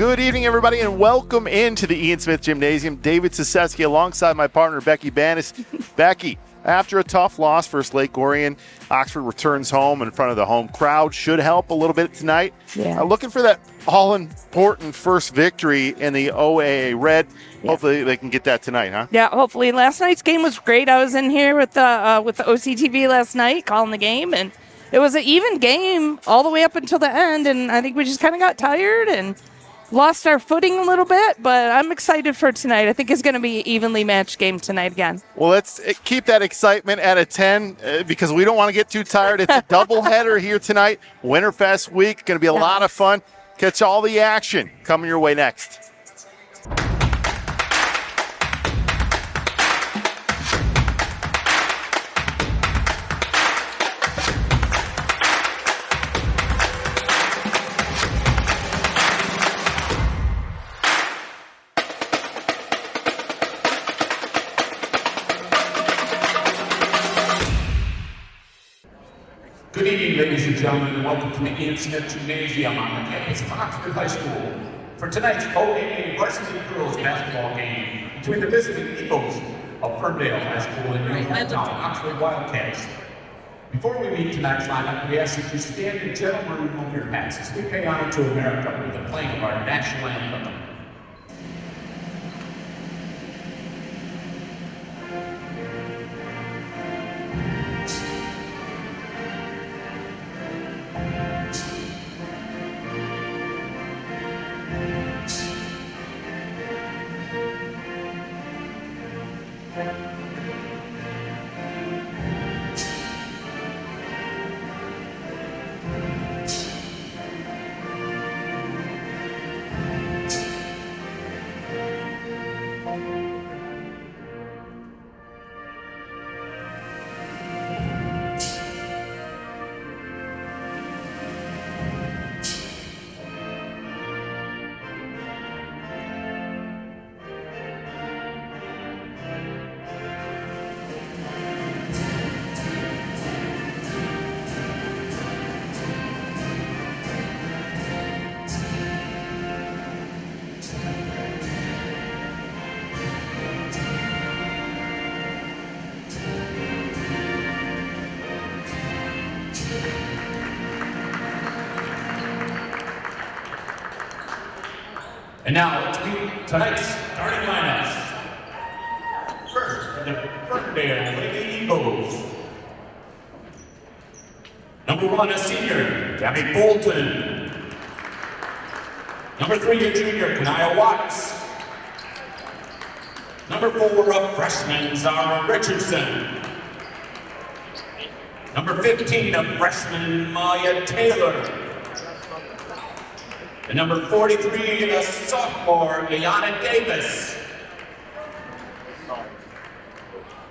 Good evening, everybody, and welcome into the Ian Smith Gymnasium. David Saseski alongside my partner, Becky Banis. Becky, after a tough loss versus Lake Orion, Oxford returns home in front of the home crowd. Should help a little bit tonight. Yeah. Looking for that all-important first victory in the OAA Red. Yeah. Hopefully they can get that tonight, huh? Yeah, hopefully. Last night's game was great. I was in here with the OCTV last night calling the game, and it was an even game all the way up until the end, and I think we just kind of got tired and lost our footing a little bit, but I'm excited for tonight. I think it's going to be an evenly matched game tonight again. Well, let's keep that excitement at a 10 because we don't want to get too tired. It's a doubleheader here tonight. Winterfest week, going to be a lot of fun. Catch all the action coming your way next. Good evening, ladies and gentlemen, and welcome to the Ian Smith Gymnasium on the campus of Oxford High School for tonight's OAA Varsity Girls Basketball game between the visiting Eagles of Ferndale High School and your hometown Oxford Wildcats. Before we meet tonight's lineup, we ask that you stand in gentlemen remove your hats as we pay honor to America with the playing of our national anthem. And now, let's meet tonight's starting lineups. First, for the Ferndale Lady Eagles. Number 1, a senior, Gabby Bolton. Number 3, a junior, Kanaya Watts. Number 4, a freshman, Zara Richardson. Number 15, a freshman, Maya Taylor. And number 43, a sophomore, Ayana Davis.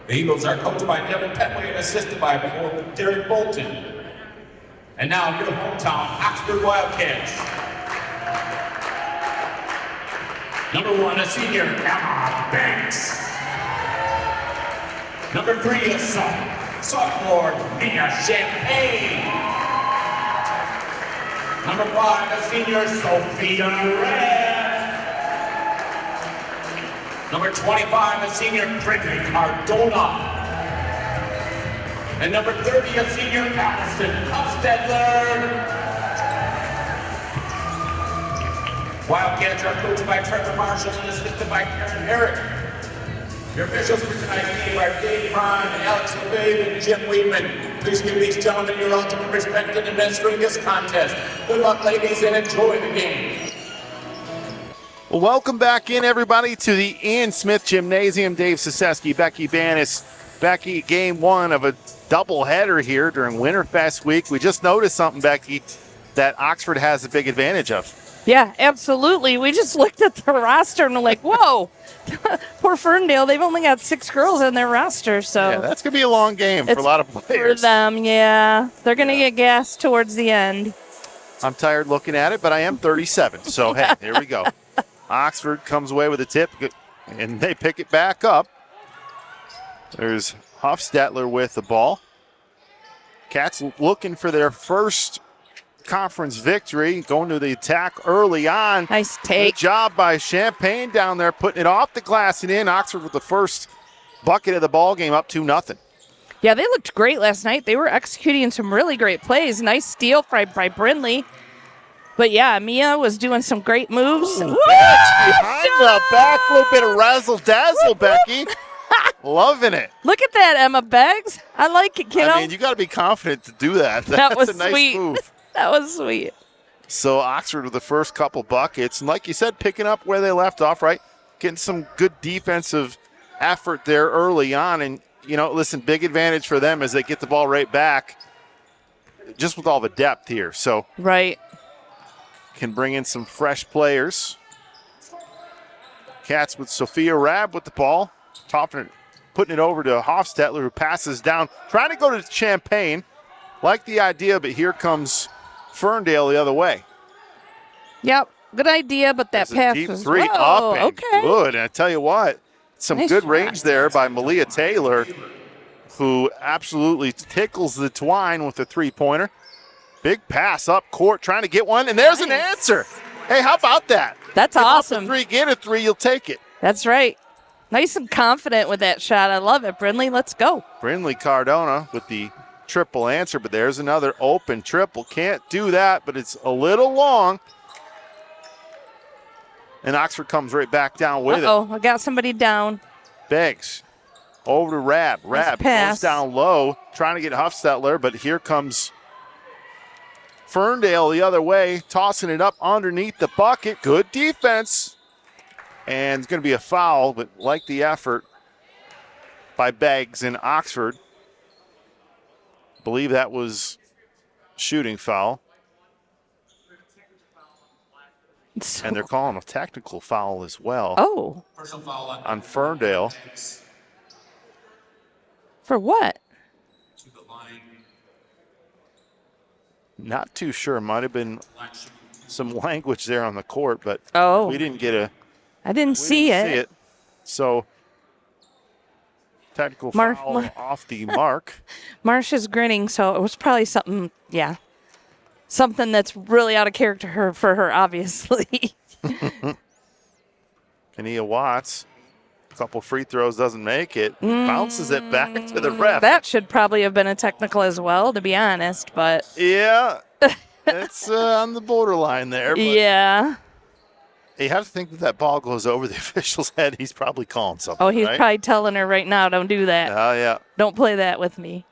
The Eagles are coached by Devin Petway and assisted by Derek Bolton. And now your hometown, Oxford Wildcats. Number 1, a senior, Emma Banks. Number 3, a sophomore, Mia Champagne. Number 5, a senior, Sophia Red. Number 25, a senior, Bridget Cardona. And number 30, a senior, Allison Hofstadler. Wildcats are coached by Trevor Marshall and assisted by Karen Herrick. Your officials for tonight's game are Dave Ron, Alex LeBabe, and Jim Weedman. Please give these gentlemen your ultimate respect in administering this contest. Good luck, ladies, and enjoy the game. Well, welcome back in, everybody, to the Ian Smith Gymnasium. Dave Saseski, Becky Banis. Becky, game 1 of a doubleheader here during Winterfest week. We just noticed something, Becky, that Oxford has a big advantage of. Yeah, absolutely. We just looked at the roster and we're like, whoa, poor Ferndale. They've only got 6 girls on their roster. So yeah, that's going to be a long game for a lot of players. For them, yeah. They're going to get gassed towards the end. I'm tired looking at it, but I am 37. So, hey, here we go. Oxford comes away with a tip, and they pick it back up. There's Hofstadler with the ball. Cats looking for their first conference victory, going to the attack early on. Nice take. Good job by Champaign down there, putting it off the glass and in. Oxford with the first bucket of the ball game, up 2-0. Yeah, they looked great last night. They were executing some really great plays. Nice steal by Brindley. But yeah, Mia was doing some great moves. Behind the back, a little bit of razzle dazzle, Becky. Loving it. Look at that, Emma Beggs. I like it, kiddo. I mean, you got to be confident to do that. That was a nice sweet. move. That was sweet. So Oxford with the first couple buckets, and like you said, picking up where they left off, right? Getting some good defensive effort there early on, and listen, big advantage for them as they get the ball right back, just with all the depth here. So right. Can bring in some fresh players. Cats with Sophia Rabb with the ball, putting it over to Hofstetler, who passes down, trying to go to Champaign. Like the idea, but here comes Ferndale the other way. Yep, good idea, but that pass deep was three whoa, up and okay. good. And I tell you what, some Nice good shot. range there by Malia Taylor, who absolutely tickles the twine with a three-pointer. Big pass up court, trying to get one, and there's an answer. Hey, how about that? That's Get off awesome. the three, get a three, you'll take it. That's right. Nice and confident with that shot. I love it. Brindley, let's go. Brindley Cardona with the triple answer, but there's another open triple. Can't do that, but it's a little long. And Oxford comes right back down with Uh-oh, I got somebody down. it. Beggs over to Rabb. Rabb pass. goes down low, trying to get Hofstetler, but here comes Ferndale the other way, tossing it up underneath the bucket. Good defense. And it's going to be a foul, but like the effort by Beggs in Oxford. Believe that was shooting foul. And they're calling a technical foul as well. Oh, On Ferndale. for what? Not too sure. Might have been some language there on the court, but Oh. we didn't get a I didn't see it. So technical Mar- foul Mar- off the mark. Marcia's grinning, so it was probably something, something that's really out of character for her, obviously. Kania Watts, a couple free throws, doesn't make it. Bounces it back to the ref. That should probably have been a technical as well, to be honest, but Yeah, it's on the borderline there. But yeah. you have to think that ball goes over the official's head. He's probably calling something. Oh, he's right? probably telling her right now, don't do that. Oh, yeah. Don't play that with me.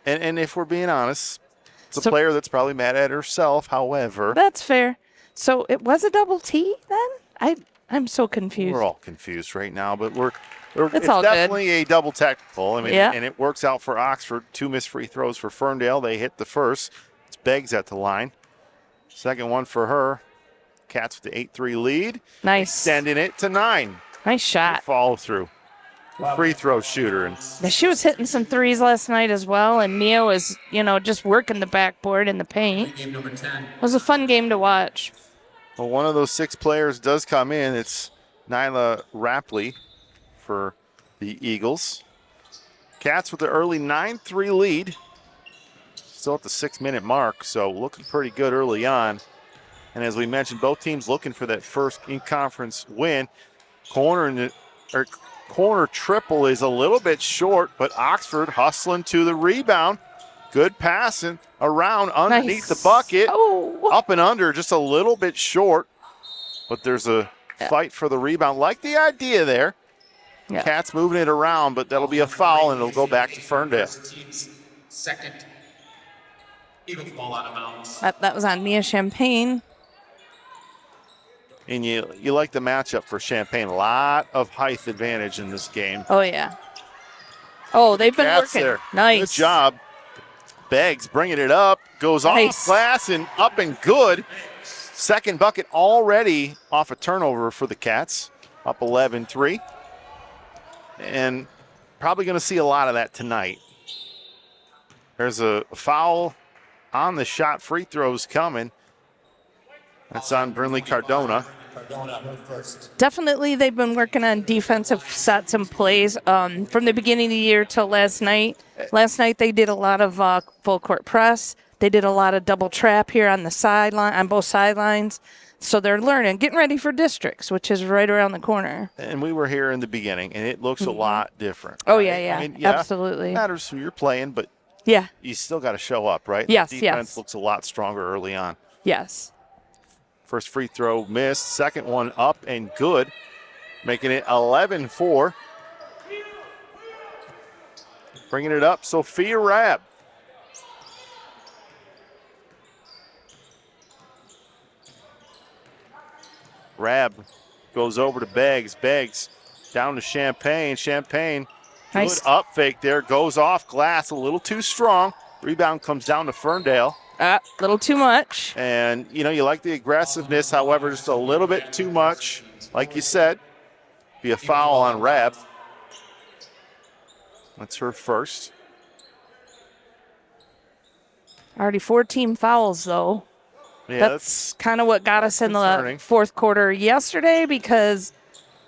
And if we're being honest, it's a So- player that's probably mad at herself. However, That's fair. So it was a double T then? I'm so confused. we're all confused right now, but It's all good. definitely a double technical. I mean, Yeah. and it works out for Oxford. 2 missed free throws for Ferndale. They hit the first. It's Beggs at the line. Second one for her. Cats with the 8-3 lead. Nice. Extending it to 9. Nice shot. Follow through. Free throw shooter. And Yeah, she was hitting some threes last night as well, and Mia was, just working the backboard in the paint. Game number 10. It was a fun game to watch. well, one of those 6 players does come in. It's Nyla Rapley for the Eagles. Cats with the early 9-3 lead. Still at the 6-minute mark, so looking pretty good early on. And as we mentioned, both teams looking for that first in-conference win. Corner triple is a little bit short, but Oxford hustling to the rebound. Good passing around underneath Nice. the bucket. Oh, Up and under, just a little bit short. But there's a fight for the rebound. Like the idea there. Yeah. Cats moving it around, but that'll be a foul, and it'll go back to Ferndale. Team's second. Eagles ball out of bounds. that was on Mia Champagne. And you like the matchup for Champaign. A lot of height advantage in this game. Oh, yeah. Oh, they've been Cats working. there. Nice. Good job. Beggs bringing it up. Goes Nice. off glass and up and good. Second bucket already off a turnover for the Cats. Up 11-3. And probably going to see a lot of that tonight. There's a foul on the shot. Free throws coming. That's on Brindley Cardona. Cardona, her first. Definitely, they've been working on defensive sets and plays from the beginning of the year till last night. Last night, they did a lot of full court press. They did a lot of double trap here on the sideline, on both sidelines. So they're learning, getting ready for districts, which is right around the corner. And we were here in the beginning, and it looks a lot different. Oh, right? yeah. I mean, Absolutely. It matters who you're playing, but Yeah. you still got to show up, right? Yes, The defense yes. looks a lot stronger early on. Yes. First free throw missed. Second one up and good, making it 11-4. Bringing it up, Sophia Rabb. Rabb goes over to Beggs. Beggs down to Champagne. Champagne, Nice. good up fake there. Goes off glass a little too strong. Rebound comes down to Ferndale. A little too much. And, you like the aggressiveness. However, just a little bit too much. Like you said, be a foul on Rabb. That's her first. Already 14 fouls, though. Yeah, That's kind of what got us in the concerning. fourth quarter yesterday because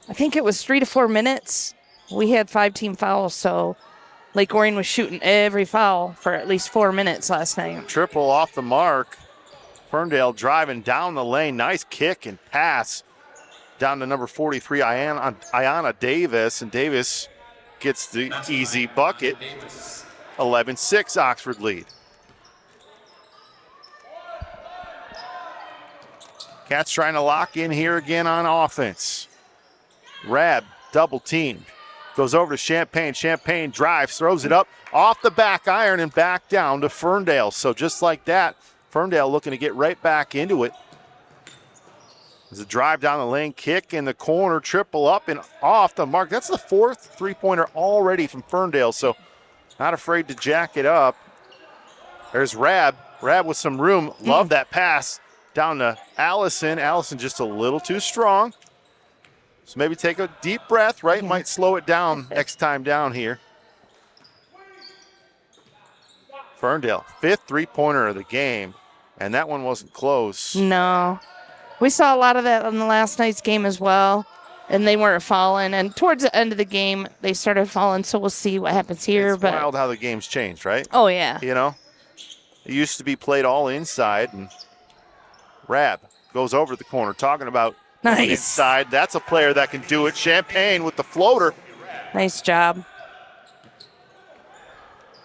I think it was 3 to 4 minutes. We had 5 team fouls, so Lake Orion was shooting every foul for at least 4 minutes last night. triple off the mark. Ferndale driving down the lane. Nice kick and pass down to number 43, Ayanna Davis. And Davis gets the easy bucket. 11-6 Oxford lead. Cats trying to lock in here again on offense. Rabb, double team. Goes over to Champagne. Champagne drives, throws it up off the back iron and back down to Ferndale. So just like that, Ferndale looking to get right back into it. There's a drive down the lane, kick in the corner, triple up and off the mark. That's the fourth three-pointer already from Ferndale, so not afraid to jack it up. There's Rabb. Rabb with some room. Love that pass. Down to Allison. Allison just a little too strong. So maybe take a deep breath, right? Might slow it down next time down here. Ferndale, fifth three-pointer of the game, and that one wasn't close. No. We saw a lot of that in the last night's game as well, and they weren't falling. And towards the end of the game, they started falling, so we'll see what happens here. It's wild how the game's changed, right? Oh, yeah. It used to be played all inside, and Rabb goes over the corner, talking about Nice. inside. That's a player that can do it. Champagne with the floater. Nice job.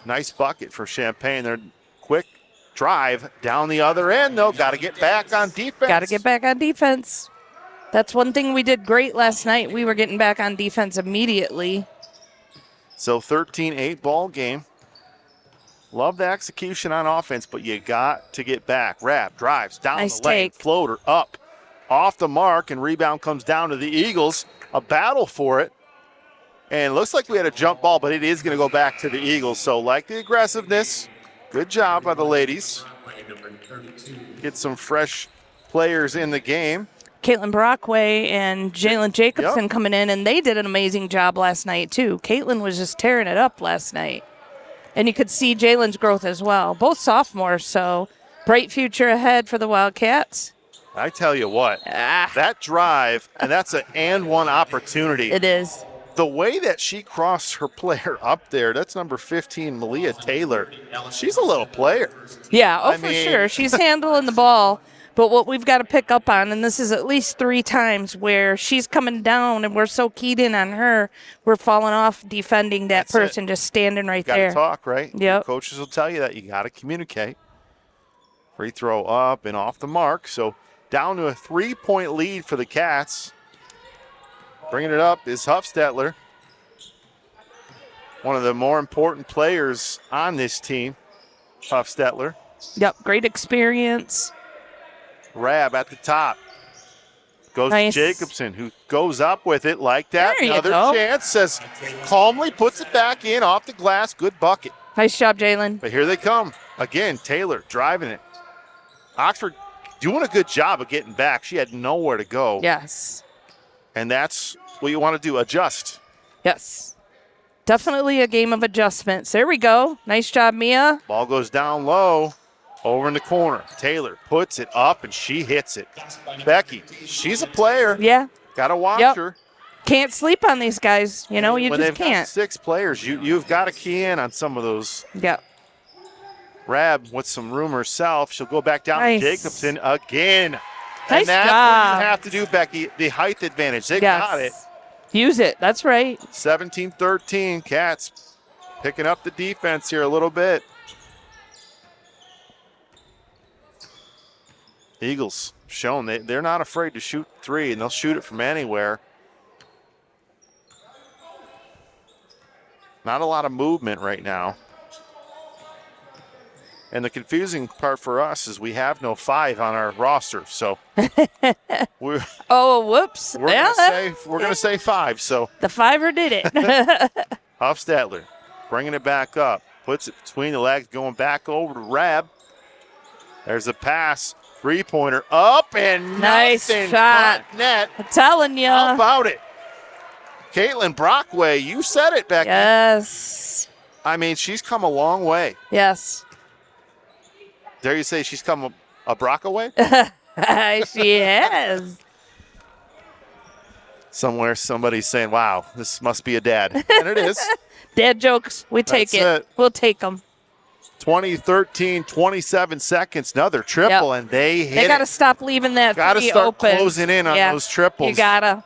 Nice bucket for Champagne. They're quick drive down the other end, though. Got to get back on defense. Got to get back on defense. That's one thing we did great last night. We were getting back on defense immediately. So 13-8 ball game. Love the execution on offense, but you got to get back. Rabb drives down Nice the lane, take. floater up, off the mark, and rebound comes down to the Eagles. A battle for it. And it looks like we had a jump ball, but it is going to go back to the Eagles. So like the aggressiveness, good job by the ladies. Get some fresh players in the game. Caitlin Brockway and Jalen Jacobson Yep. coming in, and they did an amazing job last night, too. Caitlin was just tearing it up last night. And you could see Jalen's growth as well. Both sophomores, so bright future ahead for the Wildcats. I tell you what, that drive, and that's an and one opportunity. It is. The way that she crossed her player up there, that's number 15, Malia Taylor. She's a little player. Yeah, I for mean- sure. She's handling the ball. But what we've got to pick up on, and this is at least 3 times where she's coming down and we're so keyed in on her, we're falling off defending that That's person, just standing right Got to there. talk, right? Yep. Coaches will tell you that. You got to communicate. Free throw up and off the mark. So down to a 3-point lead for the Cats. Bringing it up is Huffstetler, one of the more important players on this team. Huffstetler. Yep, great experience. Rabb at the top. Goes Nice. to Jacobson, who goes up with it like that. There you Another go. chance, says calmly, puts it back in off the glass. Good bucket. Nice job, Jalen. But here they come. Again, Taylor driving it. Oxford doing a good job of getting back. She had nowhere to go. Yes. And that's what you want to do, adjust. Yes. Definitely a game of adjustments. There we go. Nice job, Mia. Ball goes down low, over in the corner. Taylor puts it up, and she hits it. Becky, she's a player. Yeah. Got to watch Yep. her. Can't sleep on these guys. You when just they've got can't. 6 players, you've got to key in on some of those. Yep. Rab with some room herself. She'll go back down Nice. to Jacobson again. Nice and that's job. what you have to do, Becky. The height advantage. They got it. Use it. That's right. 17-13. Cats picking up the defense here a little bit. Eagles shown they're not afraid to shoot three, and they'll shoot it from anywhere. Not a lot of movement right now. And the confusing part for us is we have no 5 on our roster, so we're Whoops. gonna say 5. So the 5er did it. Hofstadler bringing it back up, puts it between the legs, going back over to Rab. There's a pass, 3-pointer up and Nice nothing shot. but net. I'm telling you. How about it? Caitlin Brockway, you said it, Becky. Yes. I mean, she's come a long way. Yes. Dare you say she's come a Brockaway? She has. Somewhere somebody's saying, wow, this must be a dad. And it is. Dad jokes. We take That's it. We'll take them. 20-13, 27 seconds, another triple, and they hit They got to it. stop leaving that Got to free start open. closing in on those triples. You got to.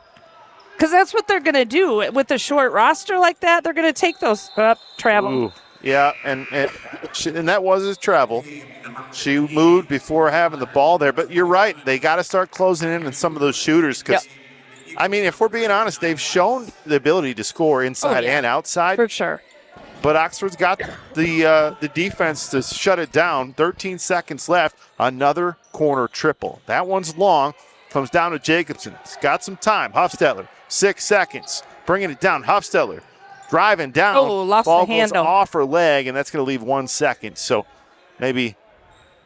Because that's what they're going to do. With a short roster like that, they're going to take those travel. Ooh, yeah, and that was his travel. She moved before having the ball there, but you're right. They got to start closing in on some of those shooters because, I mean, if we're being honest, they've shown the ability to score inside and outside. For sure. But Oxford's got the defense to shut it down. 13 seconds left. Another corner triple. That one's long. Comes down to Jacobson. He's got some time. Hofstadler, 6 seconds. Bringing it down. Hofstadler driving down. Oh, lost ball the handle. goes off her leg, and that's going to leave 1 second. So maybe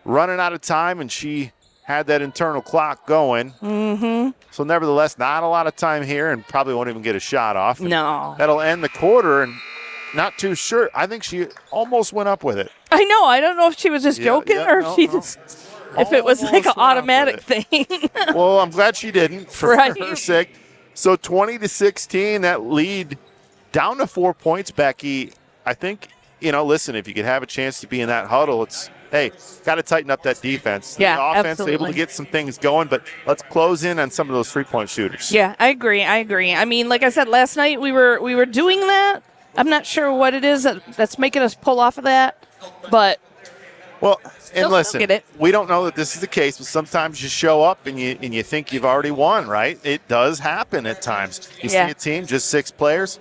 running out of time, and she had that internal clock going. Mm-hmm. So nevertheless, not a lot of time here, and probably won't even get a shot off. No. That'll end the quarter, and not too sure. I think she almost went up with it. I know. I don't know if she was just joking or if she just, if it was like an Almost went up automatic with thing. Well, I'm glad she didn't for Right. her sake. So 20-16, that lead down to 4 points, Becky. I think, listen, if you could have a chance to be in that huddle, it's, hey, got to tighten up that defense. Yeah, the offense absolutely. able to get some things going, but let's close in on some of those three-point shooters. Yeah, I agree. I mean, like I said, last night we were doing that. I'm not sure what it is that's making us pull off of that, but Well, and listen, get it. we don't know that this is the case, but sometimes you show up and you think you've already won, right? It does happen at times. You see a team, just 6 players,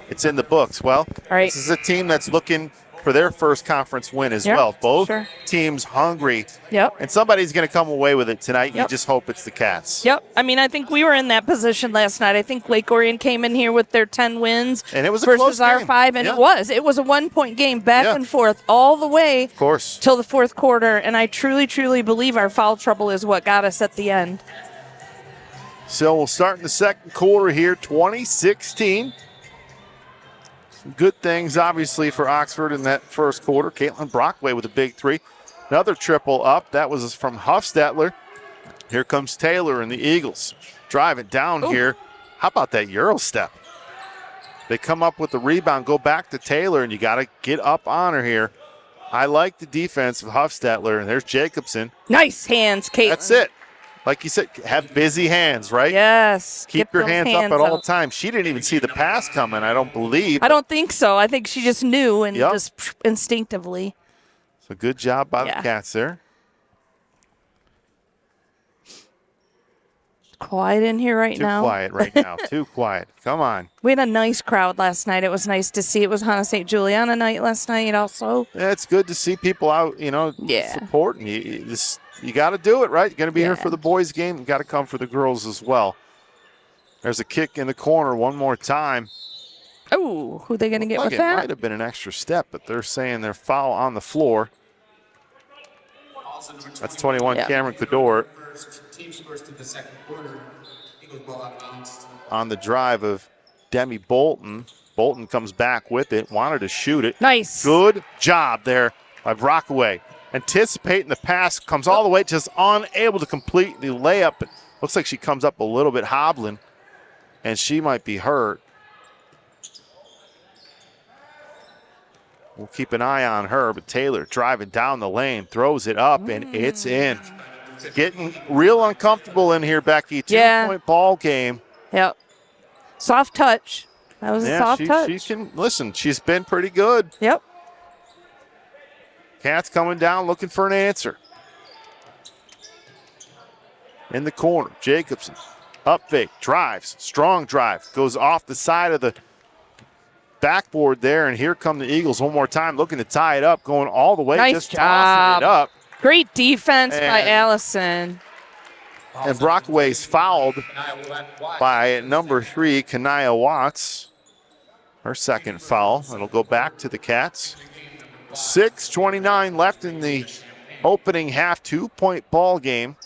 it's in the books. Well, Right. This is a team that's looking for their first conference win as well. Both teams hungry. Yep. And somebody's going to come away with it tonight. You Yep. just hope it's the Cats. Yep. I mean, I think we were in that position last night. I think Lake Orion came in here with their 10 wins And it was a versus close our game. 5, and Yeah. it was a 1-point game back Yeah. and forth all the way Of course. till the fourth quarter, and I truly, truly believe our foul trouble is what got us at the end. So we'll start in the second quarter here, 2016. Some good things, obviously, for Oxford in that first quarter. Caitlin Brockway with a big 3. Another triple up. That was from Hofstadler. Here comes Taylor and the Eagles. Driving down here. How about that Euro step? They come up with the rebound, go back to Taylor, and you got to get up on her here. I like the defense of Hofstadler, and there's Jacobson. Nice hands, Caitlin. That's it. Like you said, have busy hands, right? Yes. Keep Get your those hands up at all up. times. She didn't even see the pass coming, I don't believe. I don't think so. I think she just knew and Yep. just instinctively. So good job by the Cats there. Quiet in here right now. Too quiet right now. Too quiet. Come on. We had a nice crowd last night. It was nice to see. It was Hannah St. Juliana night last night also. Yeah, it's good to see people out, supporting you. You got to do it, right? You're going to be here for the boys' game. You got to come for the girls as well. There's a kick in the corner one more time. Oh, who are they going to get with It that? might have been an extra step, but they're saying they're foul on the floor. That's 21 Cameron Cador. Team scores to the second quarter. Eagles ball out of bounds. On the drive of Demi Bolton. Bolton comes back with it, wanted to shoot it. Nice. Good job there by Rockaway. Anticipating the pass, comes all the way, just unable to complete the layup. It looks like she comes up a little bit hobbling, and she might be hurt. we'll keep an eye on her. But Taylor driving down the lane, throws it up, and it's in. Getting real uncomfortable in here, Becky. 2-point ball game. Yep. Soft touch. That was a soft touch. She can, listen, she's been pretty good. Yep. Cats coming down looking for an answer. In the corner, Jacobson. Up fake, drives, strong drive. Goes off the side of the backboard there, and here come the Eagles one more time, looking to tie it up, going all the way, nice just job. tossing it up. Great defense by Allison. And Brockway's fouled by number 3, Kanaya Watts. Her second foul. It'll go back to the Cats. 6:29 left in the opening half, 2-point ball game.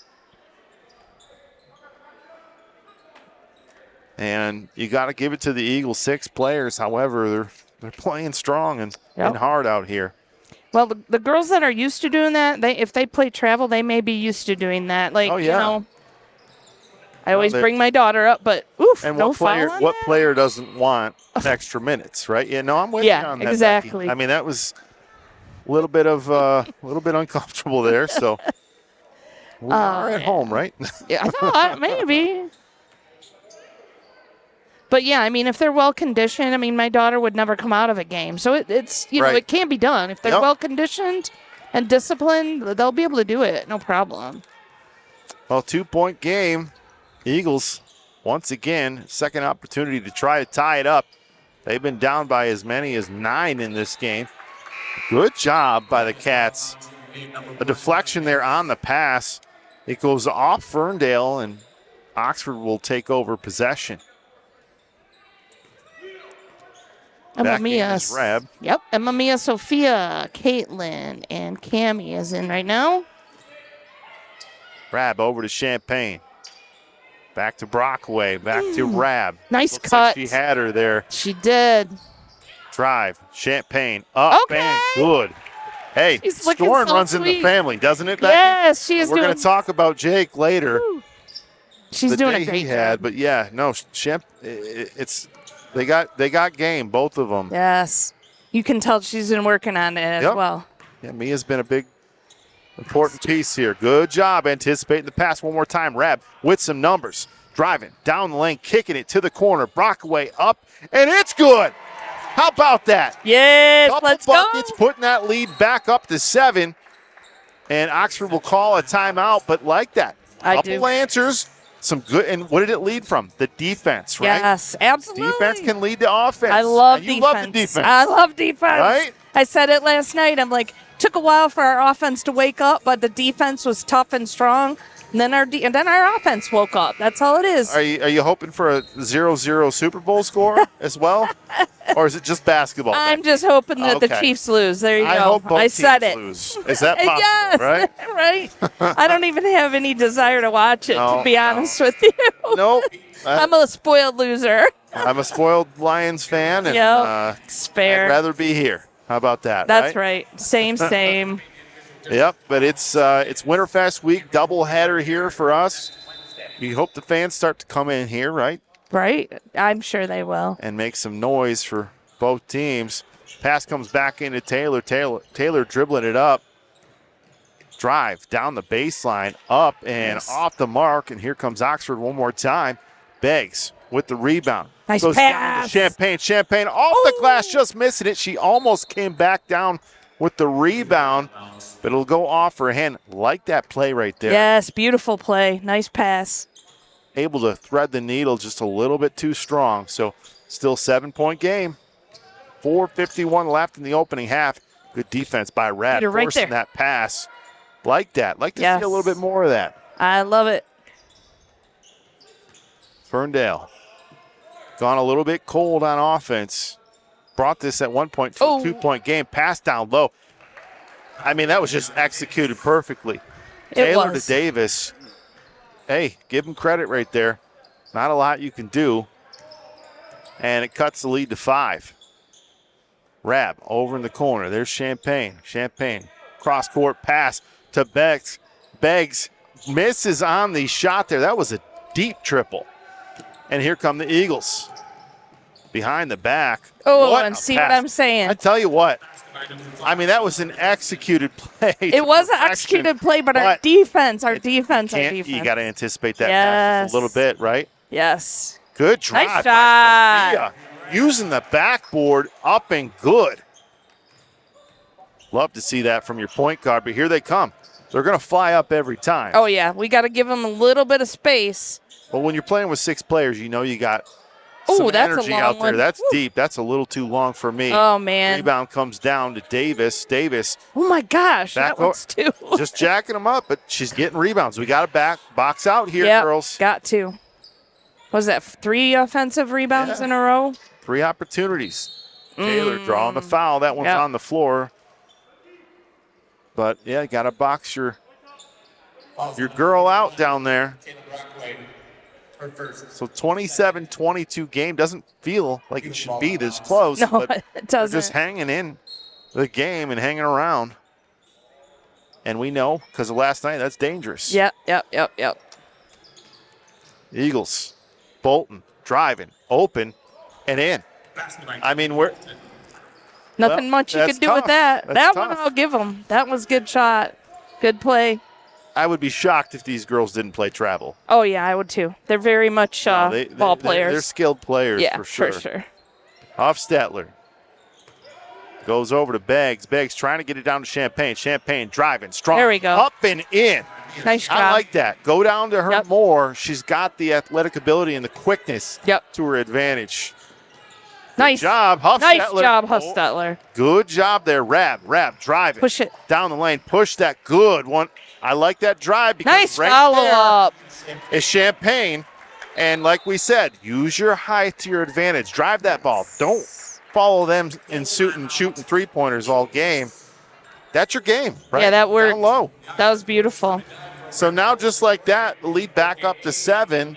And you got to give it to the Eagles, 6 players. However, they're playing strong and hard out here. Well, the girls that are used to doing that, if they play travel, they may be used to doing that. Like, you know, I always bring my daughter up, but and no foul on what that? player doesn't want extra minutes, right? Yeah, no, I'm with you on that. Exactly. Becky. I mean, that was a little bit uncomfortable there. So we are at home, right? Yeah, I thought maybe. But yeah, I mean, if they're well conditioned, I mean, my daughter would never come out of a game. So it's you know, it can be done. If they're well conditioned and disciplined, they'll be able to do it, no problem. Well, 2-point game. Eagles, once again, second opportunity to try to tie it up. They've been down by as many as 9 in this game. Good job by the Cats. A deflection there on the pass. It goes off Ferndale, and Oxford will take over possession. Emma Mia. is Rab. Yep. Emma Mia, Sophia, Caitlin, and Cammie is in right now. Rab over to Champagne. Back to Brockway. Back to Rab. Nice Looks cut. like she had her there. She did. Drive. Champagne up and good. Hey, She's scoring so runs in the sweet. family, doesn't it, Becky? Yes, she is. We're going to talk about Jake later. She's the doing day a great he had, job. but yeah, no, they got game, both of them. Yes. You can tell she's been working on it as well. Yeah, Mia's been a big, important piece here. Good job anticipating the pass one more time. Rab with some numbers. Driving down the lane, kicking it to the corner. Brockway up, and it's good. How about that? Yes, let's buckets, go. putting that lead back up to 7. And Oxford will call a timeout, but like that. Couple answers. Some good, and what did it lead from? The defense, right? Yes, absolutely. Defense can lead to offense. I love and defense. you love the defense. I love defense. Right? I said it last night. I'm like, took a while for our offense to wake up, but the defense was tough and strong. And then our offense woke up. That's all it is. Are you hoping for a 0-0 Super Bowl score as well? Or is it just basketball? I'm just hoping that the Chiefs lose. There you go. I hope both I said teams it. lose. Is that possible, yes, right? right. I don't even have any desire to watch it, to be honest with you. Nope. I'm a spoiled loser. I'm a spoiled Lions fan, and it's fair. I'd rather be here. How about that? That's right. Same. Yep, but it's Winterfest week, doubleheader here for us. We hope the fans start to come in here, right? Right. I'm sure they will. And make some noise for both teams. Pass comes back into Taylor. Taylor dribbling it up. Drive down the baseline, up and off the mark. And here comes Oxford one more time. Beggs with the rebound. Nice Goes pass. down to Champagne off the glass, just missing it. She almost came back down with the rebound, but it'll go off her hand. Like that play right there. Yes, beautiful play. Nice pass. Able to thread the needle just a little bit too strong. So still 7-point game. 4:51 left in the opening half. Good defense by Rad, forcing that pass. Like that. Like to see a little bit more of that. I love it. Ferndale gone a little bit cold on offense. Brought this at one point to a 2-point game. Pass down low. I mean, that was just executed perfectly. Taylor to Davis. Hey, give him credit right there. Not a lot you can do. And it cuts the lead to 5. Rab over in the corner. There's Champagne. Cross-court pass to Beggs. Beggs misses on the shot there. That was a deep triple. And here come the Eagles. Behind the back. Oh, and see what I'm saying. I tell you what, I mean, that was an executed play. It was an executed play, but our defense. You got to anticipate that pass a little bit, right? Yes. Good drive. Nice shot. By Sophia, using the backboard up and good. Love to see that from your point guard, but here they come. They're going to fly up every time. Oh, yeah. We got to give them a little bit of space. Well, when you're playing with 6 players, you know you got some that's energy a long out there. one. That's deep. That's a little too long for me. Oh, man. Rebound comes down to Davis. Davis. Oh, my gosh. That one's two. Just jacking them up, but she's getting rebounds. We got to box out here, girls. Got to. Was that 3 offensive rebounds in a row? 3 opportunities. Taylor drawing the foul. That one's on the floor. But, yeah, got to box your girl out down there. So 27-22 game doesn't feel like it should be this close. No, but it doesn't. Just hanging in the game and hanging around. And we know because of last night that's dangerous. Yep. Eagles, Bolton driving, open, and in. I mean, nothing much you could do with that. That one I'll give them. That was good shot. Good play. I would be shocked if these girls didn't play travel. Oh, yeah, I would too. They're very much ball players. They're skilled players for sure. For sure. Hofstetler goes over to Beggs. Beggs trying to get it down to Champagne. Champagne driving, strong. There we go. Up and in. Nice job. I like that. Go down to her more. She's got the athletic ability and the quickness to her advantage. Nice job, Hofstetler. Nice job, Hofstetler. Good job there, Rab driving. Push it. Down the lane. Push that good one. I like that drive because nice follow-up. Is Champagne. And like we said, use your height to your advantage. Drive that ball. Don't follow them in shooting three-pointers all game. That's your game, right? Yeah, that worked. Down low. That was beautiful. So now just like that, the lead back up to 7.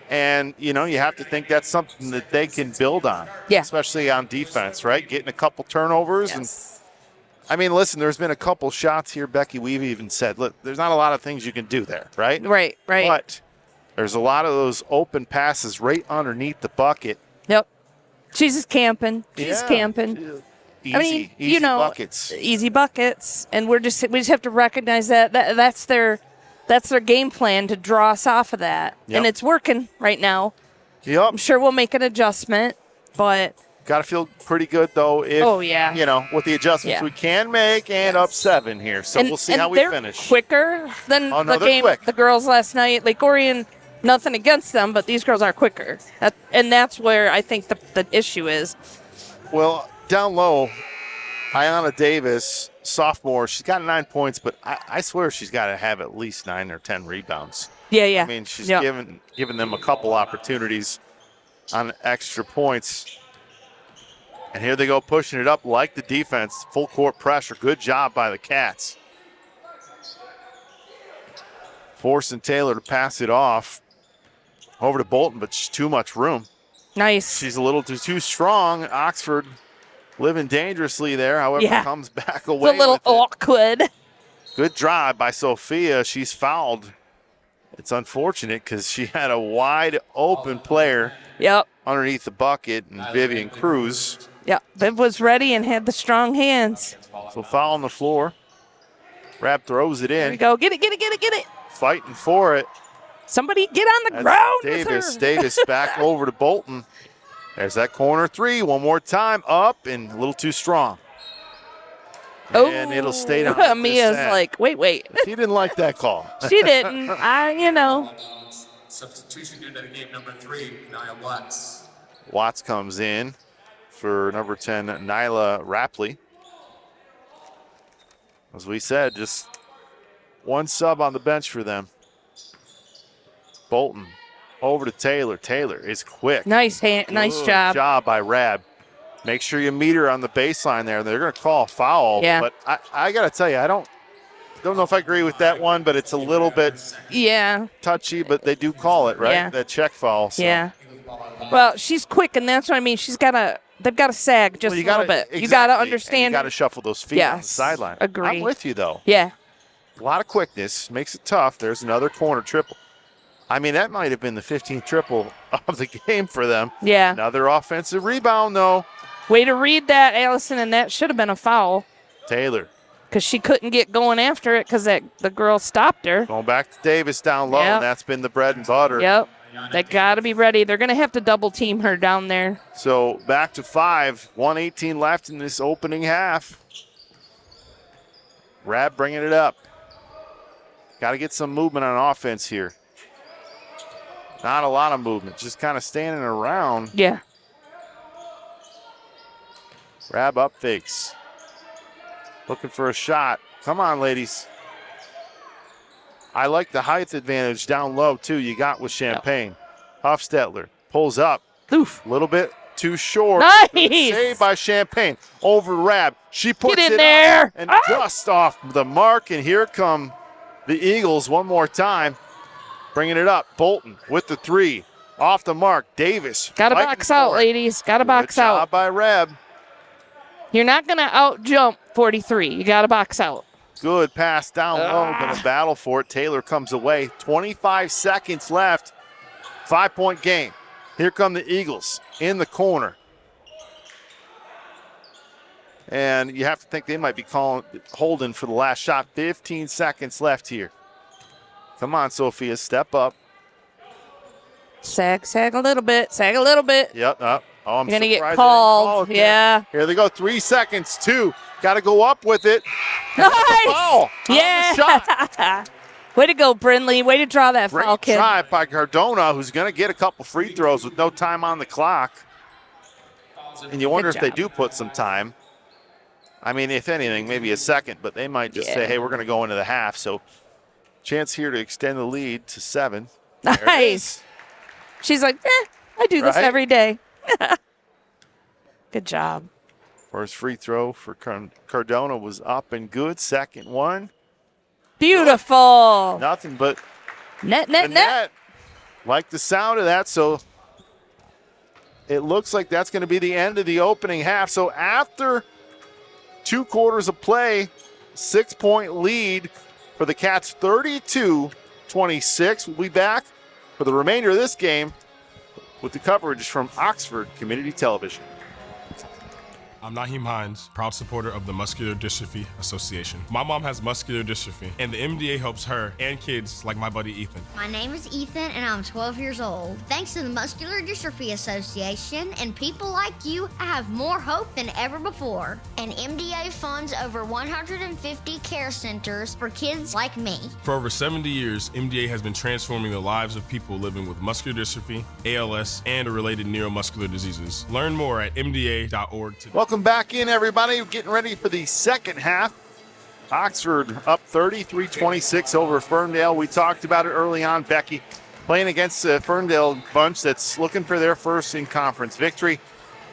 And, you have to think that's something that they can build on. Yeah. Especially on defense, right? Getting a couple turnovers. Yes. And I mean, listen, there's been a couple shots here, Becky. We've even said, look, there's not a lot of things you can do there, right? Right. But there's a lot of those open passes right underneath the bucket. Yep. She's just camping. She's camping. Easy buckets. Easy buckets. And we just have to recognize that's their game plan to draw us off of that. Yep. And it's working right now. Yep. I'm sure we'll make an adjustment, but got to feel pretty good, though, if, with the adjustments we can make and up 7 here. So we'll see how we finish. They're quicker than the girls last night. Lake Orion, nothing against them, but these girls are quicker. And that's where I think the issue is. Well, down low, Ayanna Davis, sophomore, she's got 9 points, but I swear she's got to have at least 9 or 10 rebounds. Yeah. I mean, she's given them a couple opportunities on extra points. And here they go pushing it up like the defense. Full court pressure. Good job by the Cats. Forcing Taylor to pass it off over to Bolton, but too much room. Nice. She's a little too strong. Oxford living dangerously there. However, comes back away. It's a little awkward. Good drive by Sophia. She's fouled. It's unfortunate because she had a wide open player underneath the bucket, and Vivian Cruz. Yeah, Viv was ready and had the strong hands. So foul on the floor. Rab throws it in. There we go. Get it. Fighting for it. Somebody get on the ground. Davis back over to Bolton. There's that corner 3. One more time. Up and a little too strong. And it'll stay down. Mia's like, wait. She didn't like that call. She didn't. Substitution into the game, number 3, Nia Watts. Watts comes in for number 10, Nyla Rapley. As we said, just one sub on the bench for them. Bolton over to Taylor. Taylor is quick. Nice job. Good job by Rab. Make sure you meet her on the baseline there. They're going to call a foul. Yeah. But I got to tell you, I don't know if I agree with that one, but it's a little bit touchy, but they do call it, right? Yeah. That check foul. So. Yeah. Well, she's quick, and that's what I mean. They've got to sag just a little bit. Exactly. You got to understand. You got to shuffle those feet on the sideline. Agree. I'm with you, though. Yeah. A lot of quickness. Makes it tough. There's another corner triple. I mean, that might have been the 15th triple of the game for them. Yeah. Another offensive rebound, though. Way to read that, Allison, and that should have been a foul Taylor because she couldn't get going after it because the girl stopped her. going back to Davis down low, Yep. and that's been the bread and butter. Yep. They got to be ready. They're going to have to double team her down there. So back to 5, 1:18 left in this opening half. Rab bringing it up. Got to get some movement on offense here. Not a lot of movement, just kind of standing around. Yeah. Rab up fakes. Looking for a shot. Come on, ladies. I like the height advantage down low, too, you got with Champagne. Huffstetler pulls up. Oof. A little bit too short. Nice. Good save by Champagne over Rab. She puts Get in it there. up and just off the mark, and here come the Eagles one more time. Bringing it up. Bolton with the 3. Off the mark. Davis. Got to box out, ladies. Got to box out. Good job by Rab. You're not going to out-jump 43. You got to box out. Good pass down low, but a battle for it. Taylor comes away. 25 seconds left. 5-point game. Here come the Eagles in the corner. And you have to think they might be holding for the last shot. 15 seconds left here. Come on, Sophia, step up. Sag a little bit. Sag a little bit. Yep. Oh, I'm You're going to get surprised they didn't called. call it there. Yeah. Here they go. 3 seconds. 2. Got to go up with it. Nice. Foul on the Yeah. shot. Way to go, Brindley. Way to draw that foul, Great kid. try by Cardona, who's going to get a couple free throws with no time on the clock. And you wonder Good if they job. do put some time. I mean, if anything, maybe a second, but they might just say, hey, we're going to go into the half. So chance here to extend the lead to 7. There it Nice. is. She's like, I do this Right? every day. Good job. First free throw for Cardona was up and good. Second one, Beautiful. nothing but Net. the net. Like the sound of that, so it looks like that's going to be the end of the opening half. So after 2 quarters of play, 6-point lead for the Cats, 32-26. We'll be back for the remainder of this game with the coverage from Oxford Community Television. I'm Naheem Hines, proud supporter of the Muscular Dystrophy Association. My mom has muscular dystrophy, and the MDA helps her and kids like my buddy Ethan. My name is Ethan, and I'm 12 years old. Thanks to the Muscular Dystrophy Association and people like you, I have more hope than ever before. And MDA funds over 150 care centers for kids like me. For over 70 years, MDA has been transforming the lives of people living with muscular dystrophy, ALS, and related neuromuscular diseases. Learn more at mda.org today. Welcome back in, everybody. Getting ready for the second half. Oxford up 33-26 over Ferndale. We talked about it early on, Becky, playing against the Ferndale bunch that's looking for their first in-conference victory.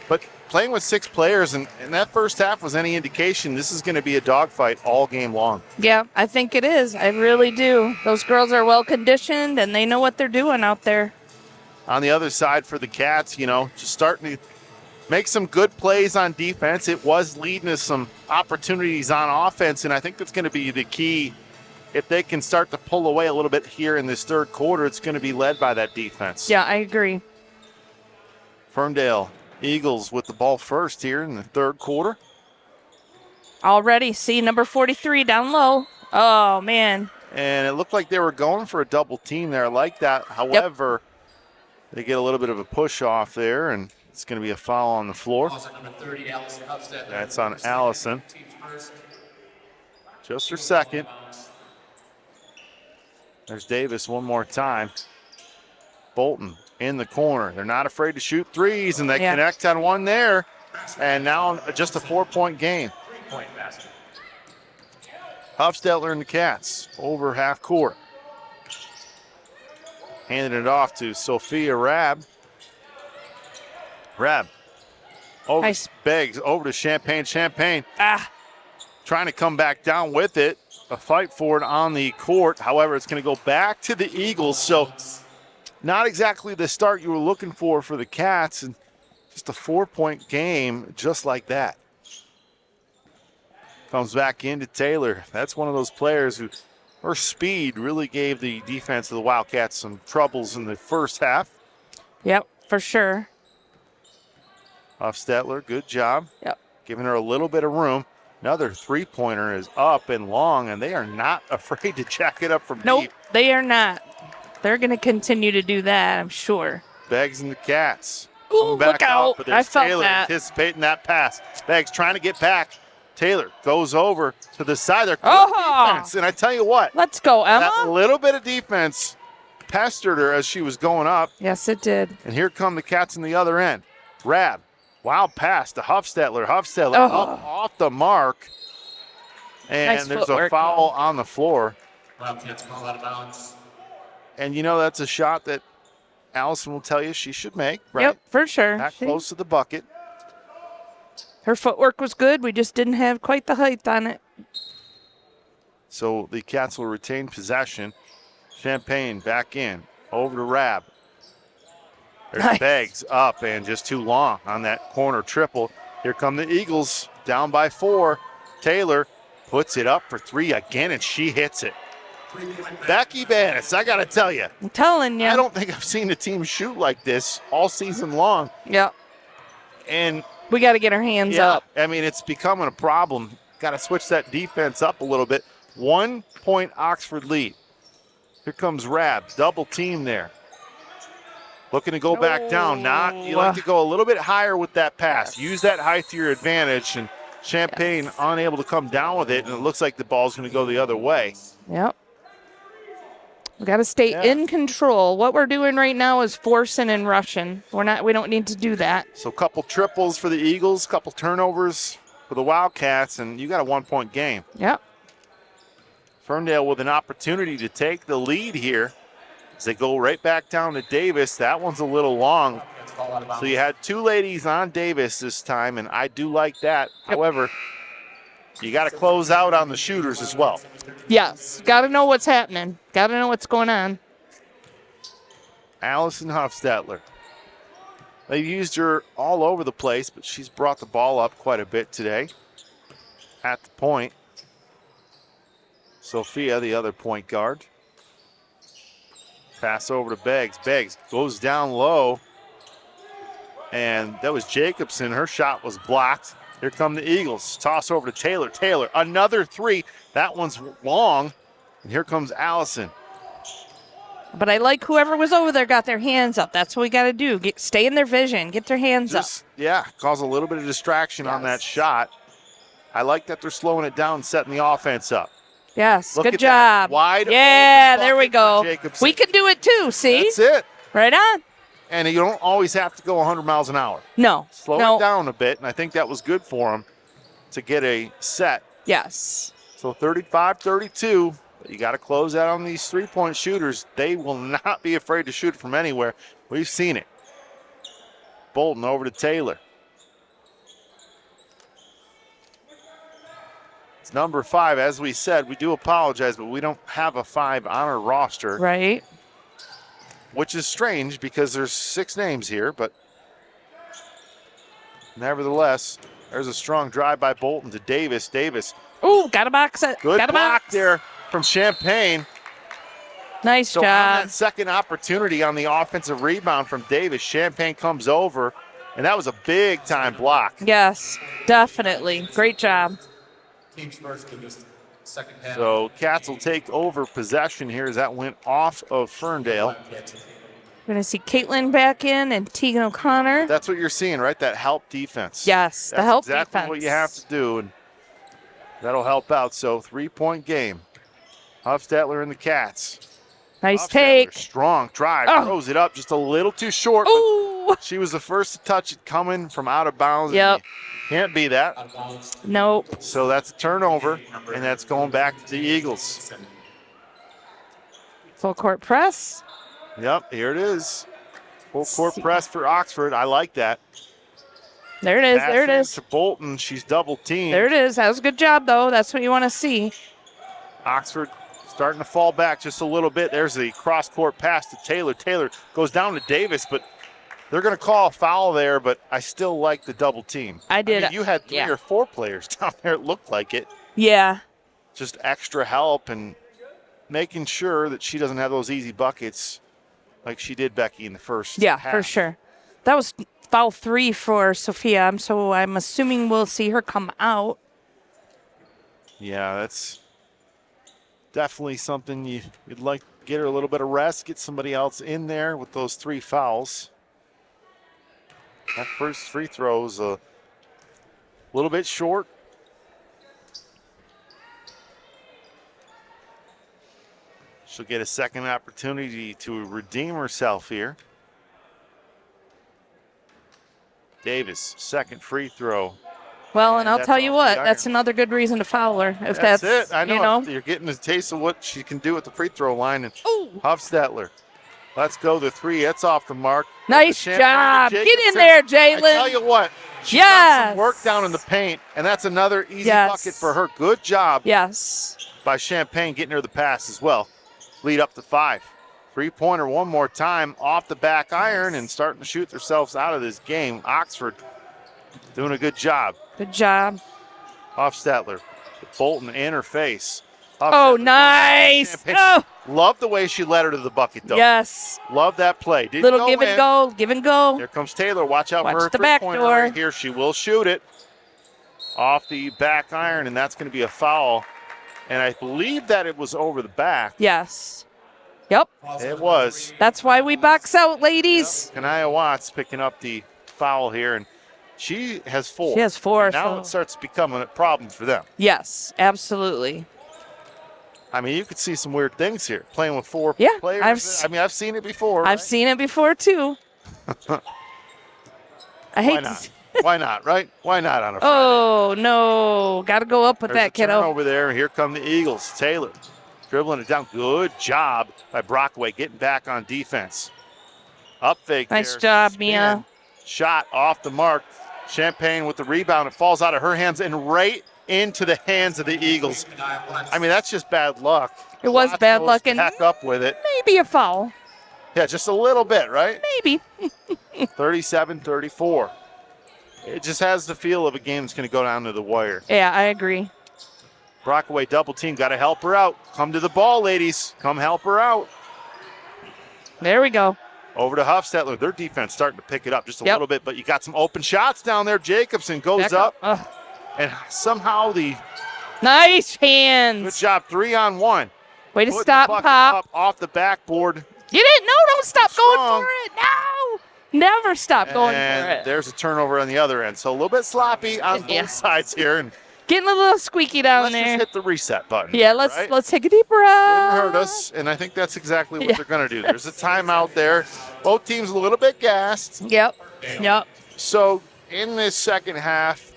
But playing with 6 players, and that first half was any indication, this is going to be a dogfight all game long. Yeah, I think it is. I really do. Those girls are well conditioned, and they know what they're doing out there. On the other side for the Cats, just starting to make some good plays on defense. It was leading to some opportunities on offense, and I think that's going to be the key. If they can start to pull away a little bit here in this third quarter, it's going to be led by that defense. Yeah, I agree. Ferndale Eagles with the ball first here in the third quarter. Already, see number 43 down low. Oh, man. And it looked like they were going for a double team there. I like that. However, they get a little bit of a push off there, and it's going to be a foul on the floor. That's on Allison. Just her second. There's Davis one more time. Bolton in the corner. They're not afraid to shoot threes, and they connect on one there. And now just a 4-point game. Huffstetler and the Cats over half court. Handing it off to Sophia Rab. Rab. Over Nice. Beggs, over to Champagne. Champagne trying to come back down with it. A fight for it on the court. However, it's going to go back to the Eagles. So not exactly the start you were looking for the Cats. And just a 4-point game just like that. Comes back into Taylor. That's one of those players who her speed really gave the defense of the Wildcats some troubles in the first half. Yep, for sure. Hofstetler, good job. Yep. Giving her a little bit of room. Another three-pointer is up and long, and they are not afraid to jack it up from Nope, deep. they are not. They're going to continue to do that, I'm sure. Beggs and the Cats. Ooh, Coming back look out. Up, but I there's felt Taylor that. anticipating that pass. Beggs trying to get back. Taylor goes over to the side there. Good defense. And I tell you what, Let's go, that Emma. little bit of defense pestered her as she was going up. Yes, it did. And here come the Cats on the other end. Rab, wild pass to Hofstetler. Hofstetler Oh. up off the mark. And Nice there's footwork. a foul on the floor. Wildcats ball out of bounds. And you know that's a shot that Allison will tell you she should make, right? Yep, for sure. That close to the bucket. Her footwork was good. We just didn't have quite the height on it. So the Cats will retain possession. Champagne back in. Over to Rab. There's Nice. Beggs up and just too long on that corner triple. Here come the Eagles down by 4. Taylor puts it up for 3 again, and she hits it. Becky Bannis, I got to tell you, I'm telling you. I don't think I've seen a team shoot like this all season long. Yep. And We got to get our hands yeah, up. I mean, it's becoming a problem. Got to switch that defense up a little bit. 1 point Oxford lead. Here comes Rab, double team there. Looking to go back down. You like to go a little bit higher with that pass. Yes. Use that height to your advantage. And Champagne unable to come down with it, and it looks like the ball's going to go the other way. Yep. We got to stay in control. What we're doing right now is forcing and rushing. We don't need to do that. So a couple triples for the Eagles, couple turnovers for the Wildcats, and you got a 1-point game. Yep. Ferndale with an opportunity to take the lead here as they go right back down to Davis. That one's a little long. So you had 2 ladies on Davis this time, and I do like that. However, you got to close out on the shooters as well. Yes. Got to know what's happening. Got to know what's going on. Allison Hofstetler. They've used her all over the place, but she's brought the ball up quite a bit today. At the point, Sophia, the other point guard. Pass over to Beggs. Beggs goes down low. And that was Jacobson. Her shot was blocked. Here come the Eagles. Toss over to Taylor. Taylor, another 3. That one's long. And here comes Allison. But I like whoever was over there got their hands up. That's what we got to do. Stay in their vision. Get their hands up. Cause a little bit of distraction on that shot. I like that they're slowing it down and setting the offense up. Yes, Look good at that. job. Wide yeah, open there we bucket go. for Jacobson. We can do it too, see? That's it. Right on. And you don't always have to go 100 miles an hour. No. Slow it down a bit, and I think that was good for them to get a set. Yes. So 35-32. You got to close out on these three-point shooters. They will not be afraid to shoot from anywhere. We've seen it. Bolton over to Taylor. It's number 5. As we said, we do apologize, but we don't have a 5 on our roster. Right. Which is strange because there's 6 names here, but nevertheless, there's a strong drive by Bolton to Davis. Davis. Ooh, got to box it. Good got block there from Champagne. Nice So job. on that second opportunity on the offensive rebound from Davis, Champagne comes over, and that was a big-time block. Yes, definitely. Great job. Teams first in this second half. So Cats will take over possession here as that went off of Ferndale. We're going to see Caitlin back in and Tegan O'Connor. That's what you're seeing, right? That help defense. Yes, the That's help exactly defense. what you have to do, and that'll help out. So 3-point game. Hofstetler and the Cats. Nice Hofstetler, take. strong drive. Oh. Throws it up just a little too short. but Ooh. She was the first to touch it coming from out of bounds. Yep. Can't be that. Nope. So that's a turnover, and that's going back to the Eagles. Full court press. Yep, here it is. Full court press for Oxford. I like that. There it is. Pass There it in is. to Bolton. She's double teamed. There it is. That was a good job, though. That's what you want to see. Oxford starting to fall back just a little bit. There's the cross-court pass to Taylor. Taylor goes down to Davis, but they're going to call a foul there, but I still like the double team. I did. mean, you had 3 or 4 players down there. It looked like it. Yeah. Just extra help and making sure that she doesn't have those easy buckets like she did, Becky, in the first Yeah, half. for sure. That was foul 3 for Sophia. So I'm assuming we'll see her come out. Yeah, that's definitely something you'd like to get her a little bit of rest, get somebody else in there with those 3 fouls. That first free throw is a little bit short. She'll get a second opportunity to redeem herself here. Davis, second free throw. Well, and I'll that's tell you off the what, that's iron. another good reason to foul her. If That's that's it. I know. you know. If you're getting a taste of what she can do at the free throw line. And Ooh. Hofstetler. Let's go. The 3. That's off the mark. Nice Champagne to job. Get in Jacobson. there, I tell Jalen. you what. She's done Yes. some work down in the paint, and that's another easy Yes. bucket for her. Good job Yes. by Champagne getting her the pass as well. Lead up to 5. 3-pointer one more time off the back iron and starting to shoot themselves out of this game. Oxford doing a good job. Good job. Hofstetler, Bolton in her face. Oh, Hofstetler nice. Champagne. Oh, Love the way she led her to the bucket, though. yes. Love that play. Didn't Little go give and in. go. Give and go. Here comes Taylor. Watch out Watch for her the back three-pointer door. right here. She will shoot it off the back iron, and that's going to be a foul. And I believe that it was over the back. Yes. Yep. It was. That's why we box out, ladies. Kanaya Watts picking up the foul here, and she has 4. She has 4. And now So. it starts becoming a problem for them. Yes, absolutely. I mean, you could see some weird things here, playing with 4 Yeah, players. I've seen it before. I've right? seen it before, too. I Why hate not? to. Why not, right? Why not on a Friday? Oh, no. Got to go up with There's that, a kiddo. turnover there. Here come the Eagles. Taylor dribbling it down. Good job by Brockway getting back on defense. Up fake Nice there. job, Spin. Mia. Shot off the mark. Champagne with the rebound. It falls out of her hands and right into the hands of the Eagles. I mean, that's just bad luck. It was Watts bad goes luck, and back up with it. maybe a foul. Yeah, just a little bit, right? Maybe. 37-34. It just has the feel of a game that's going to go down to the wire. Yeah, I agree. Brockway double team. Got to help her out. Come to the ball, ladies. Come help her out. There we go. Over to Hofstetler. Their defense starting to pick it up just a Yep. little bit, but you got some open shots down there. Jacobson goes Back up, Ugh. and somehow the Nice good hands. job 3-on-1. Way to Putting stop the and bucket pop. up off the backboard. Get it? No, don't stop Strong. going for it. No. Never stop going And for it. there's a turnover on the other end. So a little bit sloppy on Yeah. both sides here. And Getting a little squeaky down let's there. just hit the reset button. Yeah, right? let's take a deep breath. Didn't hurt us, and I think that's exactly what Yeah. they're going to do. There's a timeout there. Both teams a little bit gassed. Yep. Yep. So in this second half,